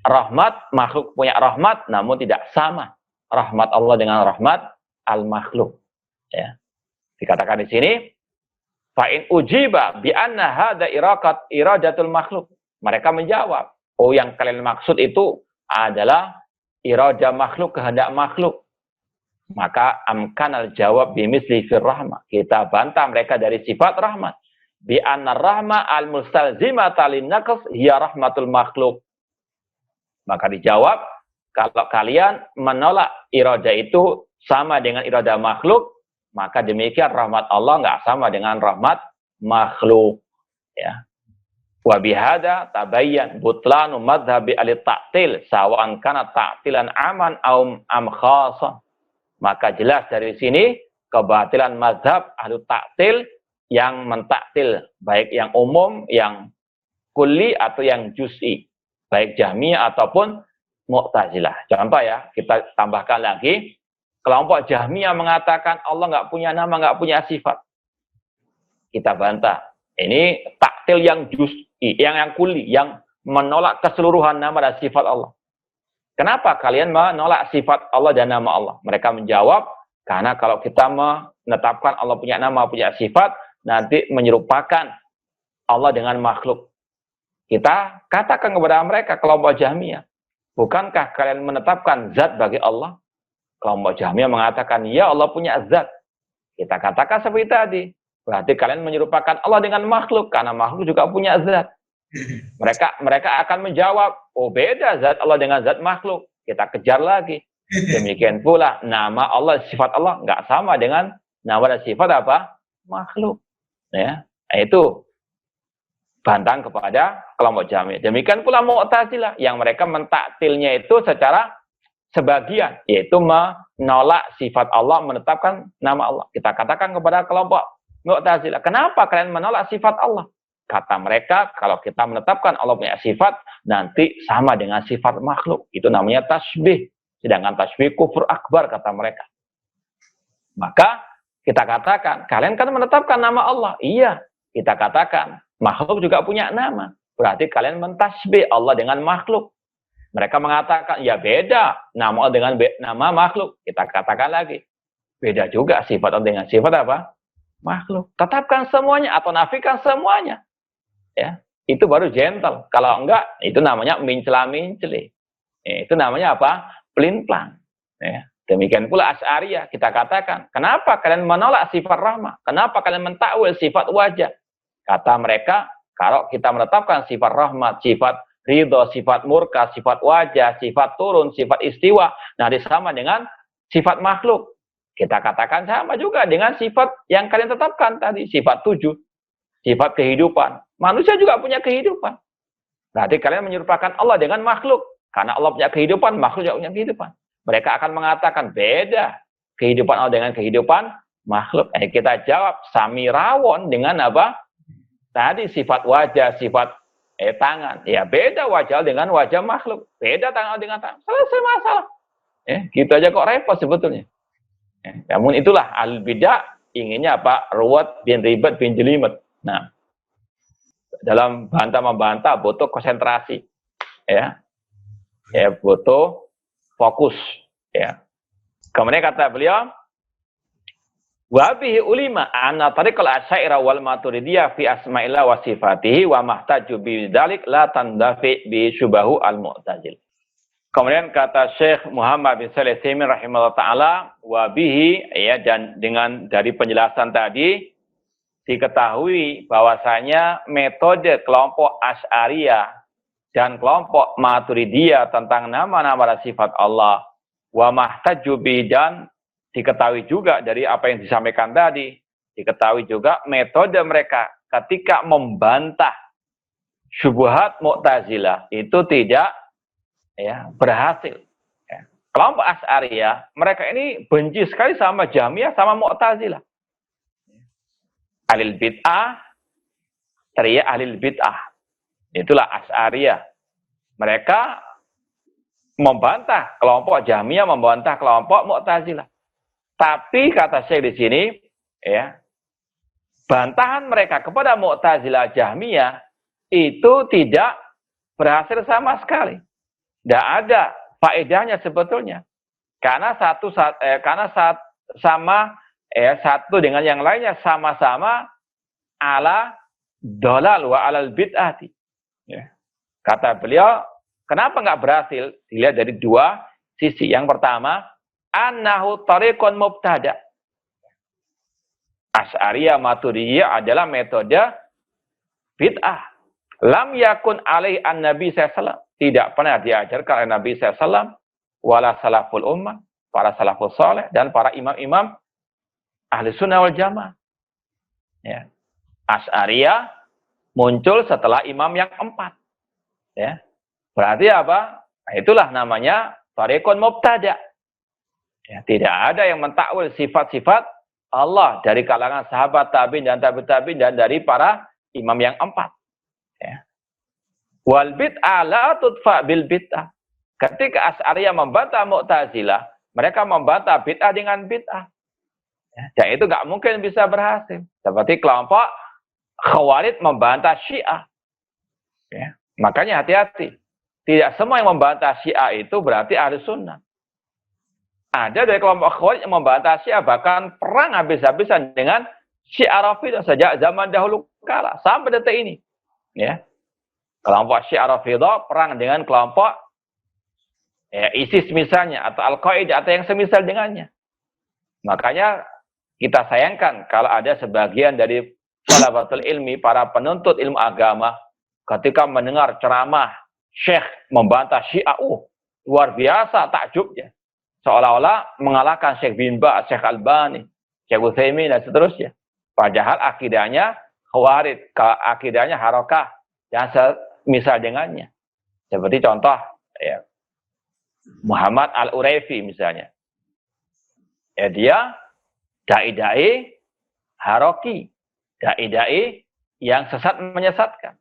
rahmat, makhluk punya rahmat, namun tidak sama rahmat Allah dengan rahmat al-makhluk. Ya. Dikatakan di sini fa'in ujiba bi anna hadza iradatul makhluk. Mereka menjawab, oh yang kalian maksud itu adalah iradah makhluk, kehendak makhluk. Maka amkanal jawab bimisli fir rahmah. Kita bantah mereka dari sifat rahmat. Bi anna rahmah al-mustalzimata lin-naqs hiya rahmatul makhluk. Maka dijawab, kalau kalian menolak iradah itu sama dengan iradah makhluk, maka demikian rahmat Allah nggak sama dengan rahmat makhluk. Ya. Wa bihada tabayyan butlanu madhhabi al-ta'til sawa'an kana ta'tilan aman am khasan. Maka jelas dari sini kebatilan mazhab ahlu ta'til yang mentaktil baik yang umum, yang kulli atau yang juz'i, baik Jahmiyah ataupun Mu'tazilah. Contoh ya, kita tambahkan lagi, kelompok Jahmiyah mengatakan Allah nggak punya nama, nggak punya sifat. Kita bantah. Ini taktil yang juz'i, yang kulli, yang menolak keseluruhan nama dan sifat Allah. Kenapa kalian menolak sifat Allah dan nama Allah? Mereka menjawab, karena kalau kita menetapkan Allah punya nama, punya sifat, nanti menyerupakan Allah dengan makhluk. Kita katakan kepada mereka, kelompok Jahmiyah, bukankah kalian menetapkan zat bagi Allah? Kelompok Jahmiyah mengatakan, ya Allah punya zat. Kita katakan seperti tadi. Berarti kalian menyerupakan Allah dengan makhluk, karena makhluk juga punya zat. Mereka akan menjawab, oh beda zat Allah dengan zat makhluk. Kita kejar lagi. Demikian pula, nama Allah, sifat Allah nggak sama dengan nama dan sifat apa? Makhluk. Ya, itu bantahan kepada kelompok Jahmiyah. Demikian pula Mu'tazilah yang mereka mentaktilnya itu secara sebagian, yaitu menolak sifat Allah, menetapkan nama Allah. Kita katakan kepada kelompok Mu'tazilah, kenapa kalian menolak sifat Allah? Kata mereka, kalau kita menetapkan Allah punya sifat, nanti sama dengan sifat makhluk. Itu namanya tasbih. Sedangkan tasbih kufur akbar, kata mereka. Maka kita katakan, kalian kan menetapkan nama Allah. Iya, kita katakan, makhluk juga punya nama. Berarti kalian mentasbih Allah dengan makhluk. Mereka mengatakan, ya beda nama Allah dengan nama makhluk. Kita katakan lagi, beda juga sifat Allah dengan sifat apa? Makhluk. Tetapkan semuanya atau nafikan semuanya. Ya, itu baru gentle. Kalau enggak, itu namanya mincela-minceli. Itu namanya apa? Pelin-pelan. Ya. Demikian pula Asy'ariyah, kita katakan, kenapa kalian menolak sifat rahmah? Kenapa kalian mentakwil sifat wajah? Kata mereka, kalau kita menetapkan sifat rahmat, sifat ridho, sifat murka, sifat wajah, sifat turun, sifat istiwa, nah sama dengan sifat makhluk. Kita katakan sama juga dengan sifat yang kalian tetapkan tadi, sifat 7, sifat kehidupan. Manusia juga punya kehidupan. Berarti kalian menyerupakan Allah dengan makhluk. Karena Allah punya kehidupan, makhluk juga punya kehidupan. Mereka akan mengatakan beda kehidupan Allah dengan kehidupan makhluk. Kita jawab sami rawon dengan apa? Tadi sifat wajah, sifat tangan. Ya beda wajah dengan wajah makhluk. Beda tangan dengan tangan. Selesai masalah. Gitu aja kok repot sebetulnya. Namun itulah al-bidah inginnya apa? Ruwet bin ribet bin jelimet. Nah, dalam bantah-membantah butuh konsentrasi. Ya, butuh fokus. Ya. Kemudian kata beliau, wa bihi ulima anna tariqal asy'ariyah wal maturidiyah fi asma'illah wa sifatihi wa mahtaju bi dzalik la tandafi bi syubahu al mu'tazil. Kemudian kata Syekh Muhammad bin Shalih Al-Utsaimin rahimahullah taala, wa bihi, ya, dan dengan dari penjelasan tadi diketahui bahwasanya metode kelompok Asy'ariyah dan kelompok Maturidiyah tentang nama-nama dan sifat Allah wa mahtaju bi, dan diketahui juga dari apa yang disampaikan tadi, diketahui juga metode mereka ketika membantah syubhat Mu'tazilah itu tidak berhasil. Kelompok Asy'ariyah, mereka ini benci sekali sama Jahmiyah sama Mu'tazilah. Ahlul bid'ah, teriak ahlul bid'ah. Itulah Asy'ariyah. Mereka membantah kelompok Jahmiyah, membantah kelompok Mu'tazilah. Tapi kata saya di sini, bantahan mereka kepada Mu'tazilah Jahmiyah itu tidak berhasil sama sekali. Tidak ada faedahnya sebetulnya. Karena satu dengan yang lainnya sama-sama ala dolal wa alal bid'ati. Kata beliau, kenapa nggak berhasil? Dilihat dari dua sisi. Yang pertama, annahu tariqun mubtada. Asy'ariyah Maturidiyah adalah metode bid'ah. Lam yakun alaihi an-nabi sallallahu alaihi wasallam. Tidak pernah diajarkan oleh Nabi SAW, wala salaful ummah, para salaful saleh, dan para imam-imam ahli sunnah wal jamaah. Asy'ariyah muncul setelah imam yang 4. Ya. Berarti apa? Nah, itulah namanya fariqun mubtada'. Ya, tidak ada yang mentakwil sifat-sifat Allah dari kalangan sahabat tabi'in dan tabi'in dan dari para imam yang 4. Ya. Wal bid'ah la tudfa bil bid'ah. Ketika Asy'ariyah membantah Mu'tazilah, mereka membantah bid'ah dengan bid'ah. Ya, dan itu nggak mungkin bisa berhasil. Seperti kelompok Khawarij membantah Syiah. Ya. Makanya hati-hati. Tidak semua yang membantah Syiah itu berarti ahli sunnah. Ada dari kelompok Khawarij yang membantah Syiah, bahkan perang habis-habisan dengan Syiah Rafidah sejak zaman dahulu kala sampai detik ini. Ya. Kelompok Syiah Rafidah perang dengan kelompok ISIS misalnya, atau Al-Qaeda, atau yang semisal dengannya. Makanya kita sayangkan kalau ada sebagian dari talabatul ilmi, para penuntut ilmu agama, ketika mendengar ceramah Syekh membantah Syiah, luar biasa takjubnya. Seolah-olah mengalahkan Syekh bin Ba'z, Syekh Albani, Syekh Utsaimin, dan seterusnya. Padahal akidahnya Khawarij, akidahnya Harakah, dan misal dengannya. Seperti contoh, ya, Muhammad Al-Uraifi misalnya. Ya, dia dai-dai Haraki, dai-dai yang sesat menyesatkan.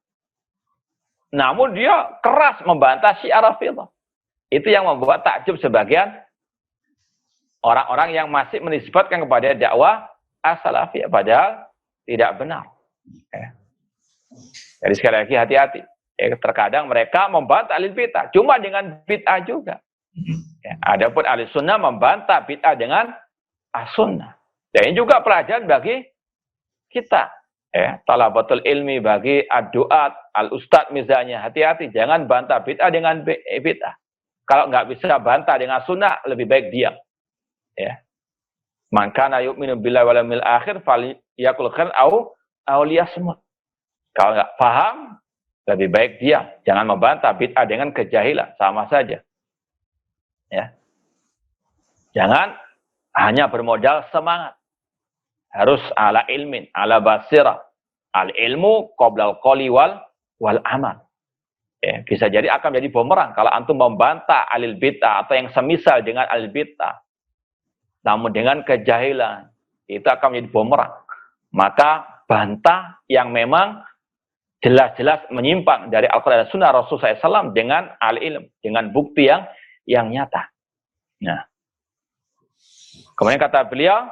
Namun dia keras membantah Syiah Rafidah. Itu yang membuat takjub sebagian orang-orang yang masih menisbatkan kepada dakwah as-salafiyah, padahal tidak benar. Ya. Jadi sekali lagi hati-hati. Terkadang mereka membantah ahli bid'ah, cuma dengan bid'ah juga. Ya, adapun ahli sunnah membantah bid'ah dengan as-sunnah. Dan ini juga pelajaran bagi kita. Ya, talabatul ilmi, bagi ad-du'at, al-ustad misalnya. Hati-hati, jangan bantah bid'ah dengan bid'ah. Kalau nggak bisa bantah dengan sunnah, lebih baik diam. Ya. Man kana yu'minu billahi wal yawmil akhir falyakul khairan aw liyasmut. Kalau nggak paham, lebih baik diam. Jangan membantah bid'ah dengan kejahilan, sama saja. Ya. Jangan hanya bermodal semangat. Harus ala ilmin, ala basirah. Al ilmu qoblal qoli wal amal. Ya, bisa jadi akan menjadi bumerang kalau antum membantah alil bid'ah atau yang semisal dengan alil bid'ah. Namun dengan kejahilan, itu akan menjadi bumerang. Maka bantah yang memang jelas-jelas menyimpang dari Al-Quran dan Sunnah Rasulullah SAW dengan al-ilm, dengan bukti yang nyata. Nah, kemudian kata beliau,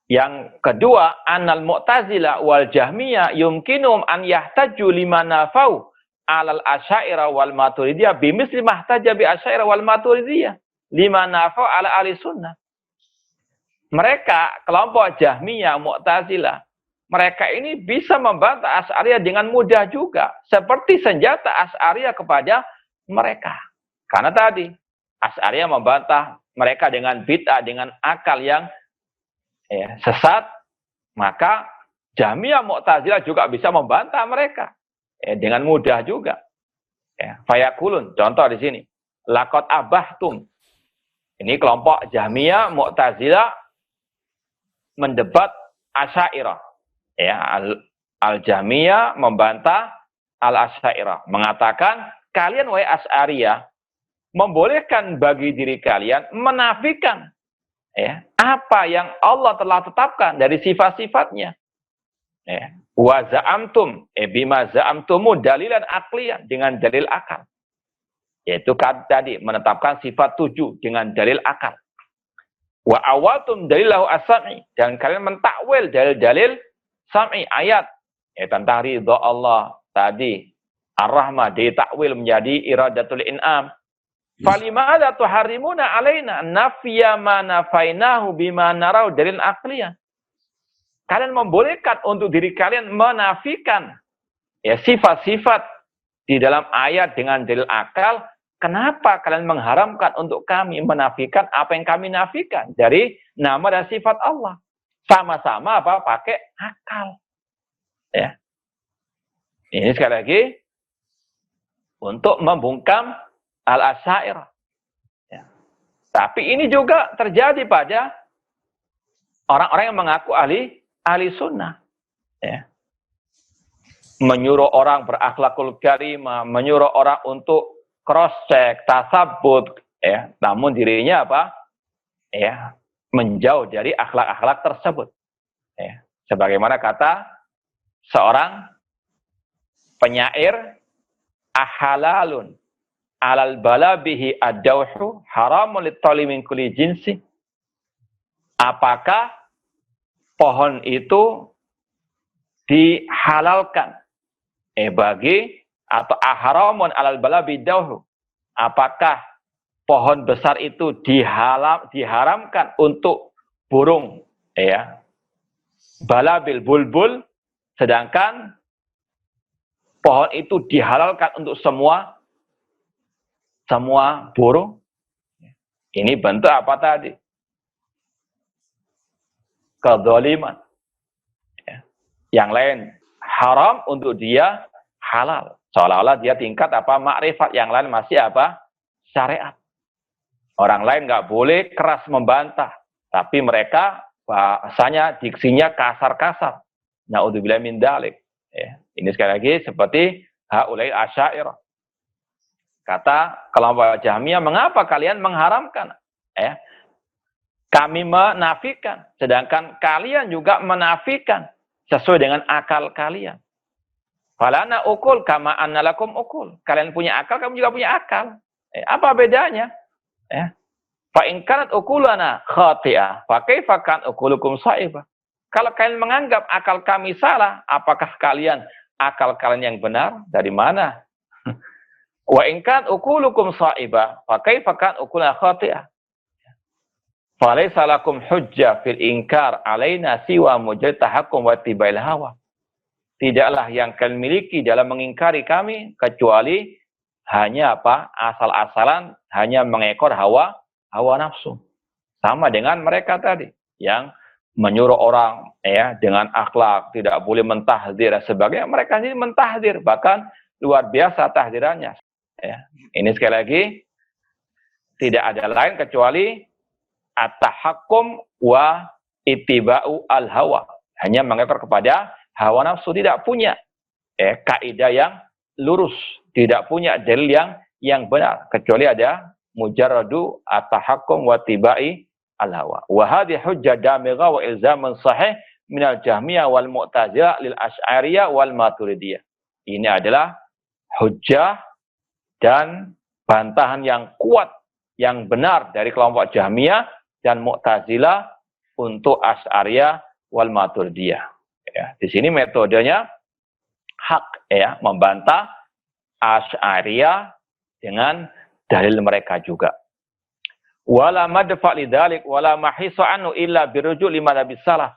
yang kedua, annal Mu'tazilah wal Jahmiyah yumkinum an yahtaju liman nafau alal Asy'ariyah wal Maturidiyah bimisli mahtaja bi Asy'ariyah wal Maturidiyah liman nafau ala ahli sunnah. Mereka, kelompok Jahmiyah, Mu'tazilah, mereka ini bisa membantah Asy'ariyah dengan mudah juga, seperti senjata Asy'ariyah kepada mereka. Karena tadi Asy'ariyah membantah mereka dengan bid'ah, dengan akal yang sesat, maka Jahmiyah, Mu'tazilah juga bisa membantah mereka dengan mudah juga. Fayakulun, contoh di sini, laqad abahtum. Ini kelompok Jahmiyah, Mu'tazilah mendebat Asy'ariyah. Ya, Al-Jahmiyah membantah Al-Asy'ariyah, mengatakan kalian wahai Asy'ariyah membolehkan bagi diri kalian menafikan apa yang Allah telah tetapkan dari sifat-sifatnya. Wa za'amtum bima za'amtumu dalilan aqliyan, dengan dalil akal. Yaitu tadi menetapkan sifat 7 dengan dalil akal. Wa awaltum dalilahu as-sam'i, dan kalian mentakwil dalil-dalil sam'i, ayat tentang ridha Allah tadi, ar-rahmah ditakwil menjadi iradatul in'am. Falimada tuharrimuna alaina nafya ma nafainahu bima narau dalil aqliyah. Kalian membolehkan untuk diri kalian menafikan sifat-sifat di dalam ayat dengan dalil akal. Kenapa kalian mengharamkan untuk kami menafikan apa yang kami nafikan dari nama dan sifat Allah? Sama-sama apa? Pakai akal. Ya. Ini sekali lagi untuk membungkam Al-Asy'ariyah. Ya. Tapi ini juga terjadi pada orang-orang yang mengaku ahli sunnah. Ya. menyuruh orang berakhlakul karimah, menyuruh orang untuk cross check, tasabut, ya, namun dirinya apa? Ya, menjauh dari akhlak-akhlak tersebut. Ya. Sebagaimana kata seorang penyair, ahalalun alal bala bihi ad-dawhu haramun lit-tali min kulli jinsi. Apakah pohon itu dihalalkan bagi atau ahramun alal bala bidauhu, apakah pohon besar itu diharamkan untuk burung, ya, balabil bulbul, sedangkan pohon itu dihalalkan untuk semua burung. Ini bentuk apa tadi? Kezaliman. Yang lain haram, untuk dia halal. Seolah-olah dia tingkat apa? Makrifat. Yang lain masih apa? Syariat. Orang lain nggak boleh keras membantah, tapi mereka bahasanya, diksinya kasar-kasar. Na'udzubillah min dzalik. Ya. Ini sekali lagi seperti haulai asy'ariyah. Kata kelompok Jahmiyah, mengapa kalian mengharamkan? Ya. Kami menafikan, sedangkan kalian juga menafikan sesuai dengan akal kalian. Falana ukul kama annalakum ukul. Kalian punya akal, kamu juga punya akal. Apa bedanya? Ya. Fa in kanat ukulana khati'ah, fa kaifa kan ukulukum sha'ibah? Kalau kalian menganggap akal kami salah, apakah akal kalian yang benar? Dari mana? Wa in kan ukulukum sha'ibah, fa kaifa kan ukulana khati'ah? Falaysa lakum hujjah fil inkar alaina siwa mujarrad tahakkum wa tibail hawa. Tidaklah yang kalian miliki dalam mengingkari kami kecuali hanya apa? Asal-asalan, hanya mengekor hawa nafsu. Sama dengan mereka tadi yang menyuruh orang ya dengan akhlak, tidak boleh mentahdir dan sebagainya. Mereka ini mentahdir, bahkan luar biasa tahdirannya. Ya. Ini sekali lagi tidak ada lain kecuali at-tahakkum wa ittiba'u al-hawa. Hanya mengekor kepada hawa nafsu, tidak punya kaidah yang lurus, tidak punya dalil yang benar, kecuali ada mujarradu at-tahakkum wa tibai al-hawa. Wa hadhihi hujjah damigha wa ilzamun sahih min al-Jahmiyah wal Mu'tazilah lil Asy'ariyah wal Maturidiyah. Ini adalah hujjah dan bantahan yang kuat, yang benar dari kelompok Jahmiyah dan Mu'tazilah untuk Asy'ariyah wal Maturidiyah. Ya, di sini metodenya hak, ya, membantah Asy'ariyah dengan dalil mereka juga. Wala madfa lidzalik wala mahisa anhu illa biruju' lima nabi salaf.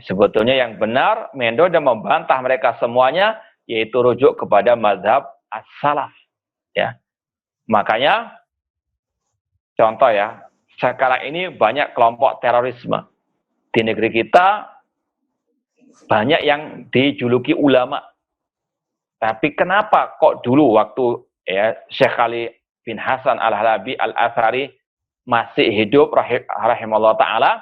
Sebetulnya yang benar metode membantah mereka semuanya yaitu rujuk kepada mazhab as-salaf. Ya. Makanya contoh ya, sekarang ini banyak kelompok terorisme. Di negeri kita banyak yang dijuluki ulama. Tapi kenapa kok dulu waktu Syekh Ali bin Hasan Al-Halabi Al-Athari masih hidup rahimahullah ta'ala,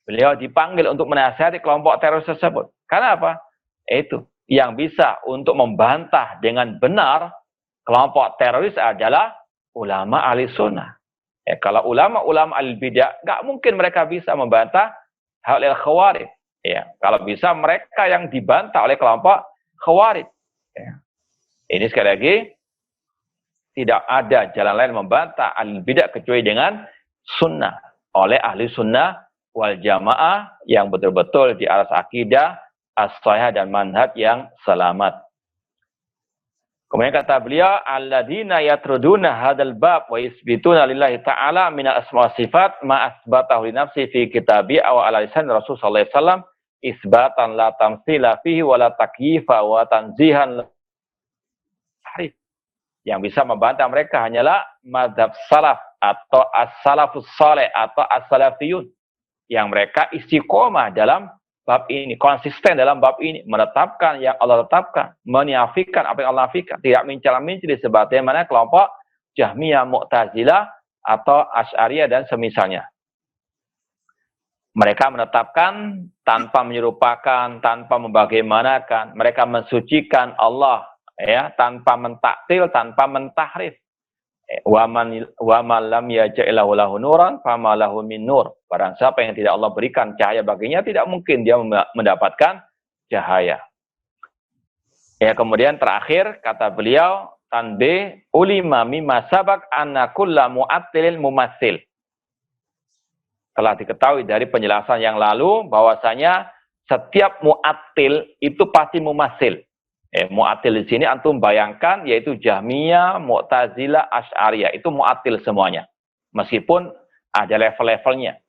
beliau dipanggil untuk menasihati kelompok teroris tersebut. Karena apa? Itu yang bisa untuk membantah dengan benar kelompok teroris adalah ulama ahli sunnah. Kalau ulama-ulama ahli bidah, nggak mungkin mereka bisa membantah hal khawarij. Kalau bisa mereka yang dibantah oleh kelompok khawarij. Ini sekali lagi tidak ada jalan lain membantah ahli bidah kecuali dengan sunnah oleh ahli sunnah wal jamaah yang betul-betul di atas akidah as-shahihah dan manhaj yang selamat. Kemudian kata beliau, alladzina yatruduna hadzal bab wa yusbituna lillahi ta'ala min al-asma' wa sifat ma asbatahu li nafsi fi kitabi aw ala lisan Rasul sallallahu alaihi wasallam isbatan la tamtsila fihi wa la takyifa wa tanzihan tahrif. Yang bisa membantah mereka hanyalah mazhab salaf atau as-salafus saleh atau as-salafiyun yang mereka istiqomah dalam bab ini, konsisten dalam bab ini, menetapkan yang Allah tetapkan, menafikan apa yang Allah nafikan, tidak mencela-mencela sebagaimana kelompok Jahmiyah, Mu'tazilah atau Asy'ariyah dan semisalnya. Mereka menetapkan tanpa menyerupakan, tanpa membagaimanakan. Mereka mensucikan Allah, ya, tanpa mentaktil, tanpa mentahrif. Wa man lam yaj'alahu lahu nuran fama lahu min nur. Barang siapa yang tidak Allah berikan cahaya baginya, tidak mungkin dia mendapatkan cahaya. Ya, kemudian terakhir kata beliau, tanbih ulima mimma sabaq anna kulla mu'attilil mumassil. Telah diketahui dari penjelasan yang lalu bahwasanya setiap mu'attil itu pasti mumassil. Mu'attil di sini antum bayangkan yaitu Jahmiyah, Mu'tazilah, Asy'ariyah, itu mu'attil semuanya. Meskipun ada level-levelnya.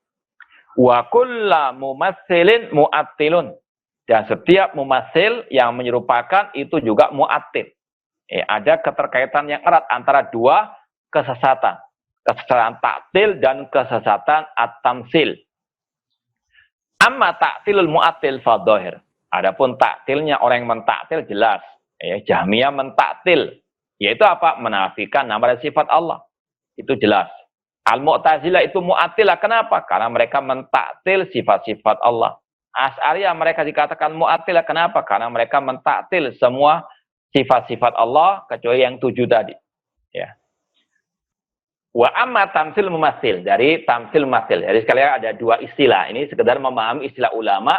Wa kullu mumassilin mu'attilun. Dan setiap mumassil yang menyerupakan itu juga mu'attil. Ada keterkaitan yang erat antara dua kesesatan. Kesesatan taktil dan kesesatan at-tamsil. Amma taktilul mu'attil fadhahir. Adapun taktilnya orang yang mentaktil jelas. Jahmiyah mentaktil. Yaitu apa? Menafikan nama dan sifat Allah. Itu jelas. Al-Mu'tazilah itu mu'attilah. Kenapa? Karena mereka mentaktil sifat-sifat Allah. Asy'ariyah mereka dikatakan mu'attilah. Kenapa? Karena mereka mentaktil semua sifat-sifat Allah kecuali yang 7 tadi. Ya. Wa amma tamsil mumassil, dari tamsil mumassil. Jadi sekalian ada dua istilah. Ini sekedar memahami istilah ulama.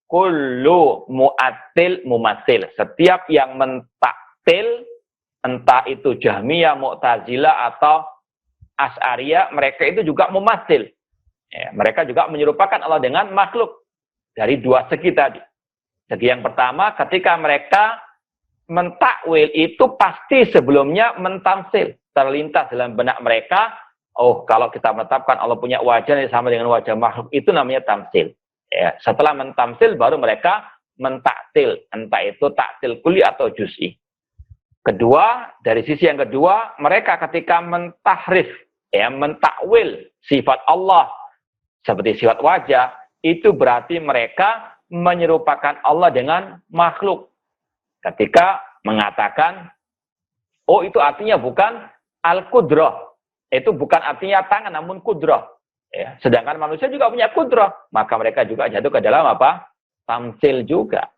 Kullu mu'attil mumassil. Setiap yang mentaktil, entah itu Jahmiyah, Mu'tazilah atau Asy'ariyah, mereka itu juga mumassil. Ya, mereka juga menyerupakan Allah dengan makhluk. Dari dua segi tadi. Segi yang pertama, ketika mereka mentakwil itu pasti sebelumnya mentamsil. Terlintas dalam benak mereka, oh kalau kita menetapkan Allah punya wajah yang sama dengan wajah makhluk, itu namanya tamsil. Ya, setelah mentamsil baru mereka mentaktil, entah itu taktil kuli atau juz'i. Kedua, dari sisi yang kedua, mereka ketika mentahrif, ya, mentakwil sifat Allah seperti sifat wajah, itu berarti mereka menyerupakan Allah dengan makhluk. Ketika mengatakan, oh itu artinya bukan al-qudrah. Itu bukan artinya tangan, namun kudrah. Ya, sedangkan manusia juga punya kudrah. Maka mereka juga jatuh ke dalam apa? Tamsil juga.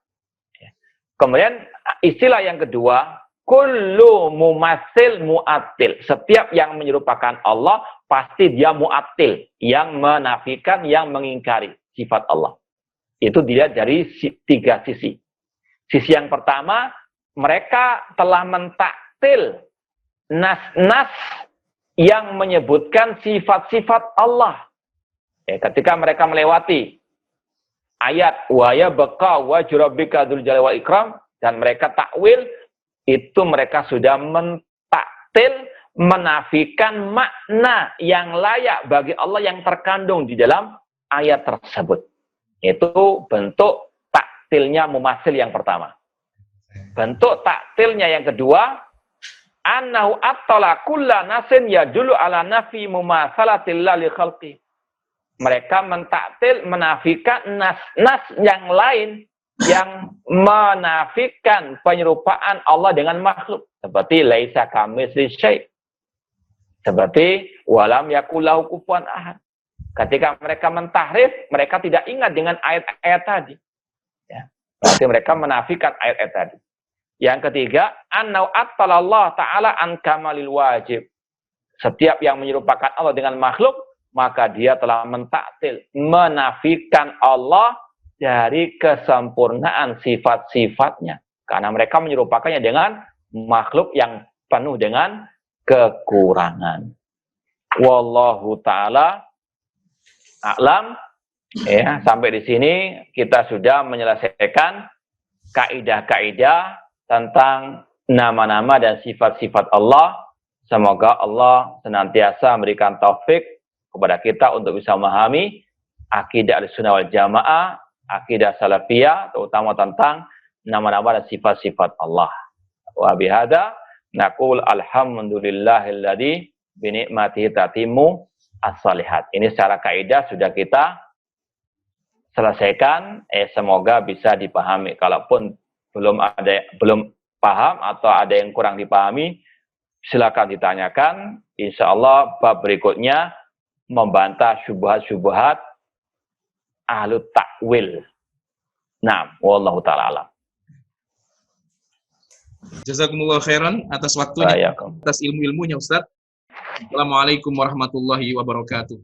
Ya. Kemudian istilah yang kedua, kullu mumassil mu'attil. Setiap yang menyerupakan Allah, pasti dia mu'attil. Yang menafikan, yang mengingkari sifat Allah. Itu dilihat dari 3 sisi. Sisi yang pertama, mereka telah mentaktil nas-nas yang menyebutkan sifat-sifat Allah. Ketika mereka melewati ayat wa ya baqa wa jurabbika dzul jalali wal ikram dan mereka takwil, itu mereka sudah mentaktil, menafikan makna yang layak bagi Allah yang terkandung di dalam ayat tersebut. Itu bentuk taktilnya mumassil yang pertama. Bentuk taktilnya yang kedua, annahu attala kulla nasin yadullu ala nafi mumatsalatillah li khalqi. Mereka mentaktil, menafikan nas-nas yang lain yang menafikan penyerupaan Allah dengan makhluk. Seperti laisa kamitsli syai'. Seperti walam yakul lahu kufuwan ahad. Ketika mereka mentahrif, mereka tidak ingat dengan ayat-ayat tadi. Ya. Berarti mereka menafikan ayat-ayat tadi. Yang ketiga, annau attalallah ta'ala an kamalil wajib. Setiap yang menyerupakan Allah dengan makhluk, maka dia telah mentaktil, menafikan Allah dari kesempurnaan sifat-sifatnya. Karena mereka menyerupakannya dengan makhluk yang penuh dengan kekurangan. Wallahu ta'ala a'lam. Ya, sampai di sini kita sudah menyelesaikan kaidah-kaidah tentang nama-nama dan sifat-sifat Allah. Semoga Allah senantiasa memberikan taufik kepada kita untuk bisa memahami akidah Ahlussunnah wal Jamaah, akidah Salafiyah, terutama tentang nama-nama dan sifat-sifat Allah. Wa bihadza naqul alhamdulillahilladzi bi ni'matihi tatimmu as-shalihat. Ini secara kaidah sudah kita selesaikan. Semoga bisa dipahami. Kalaupun belum paham atau ada yang kurang dipahami, silakan ditanyakan. Insya Allah bab berikutnya membantah syubhat-syubhat ahlu ta'wil. Nah, wallahu ta'ala alam. Jazakumullah khairan atas waktunya, Bayakum. atas ilmu-ilmunya Ustaz. Assalamualaikum warahmatullahi wabarakatuh.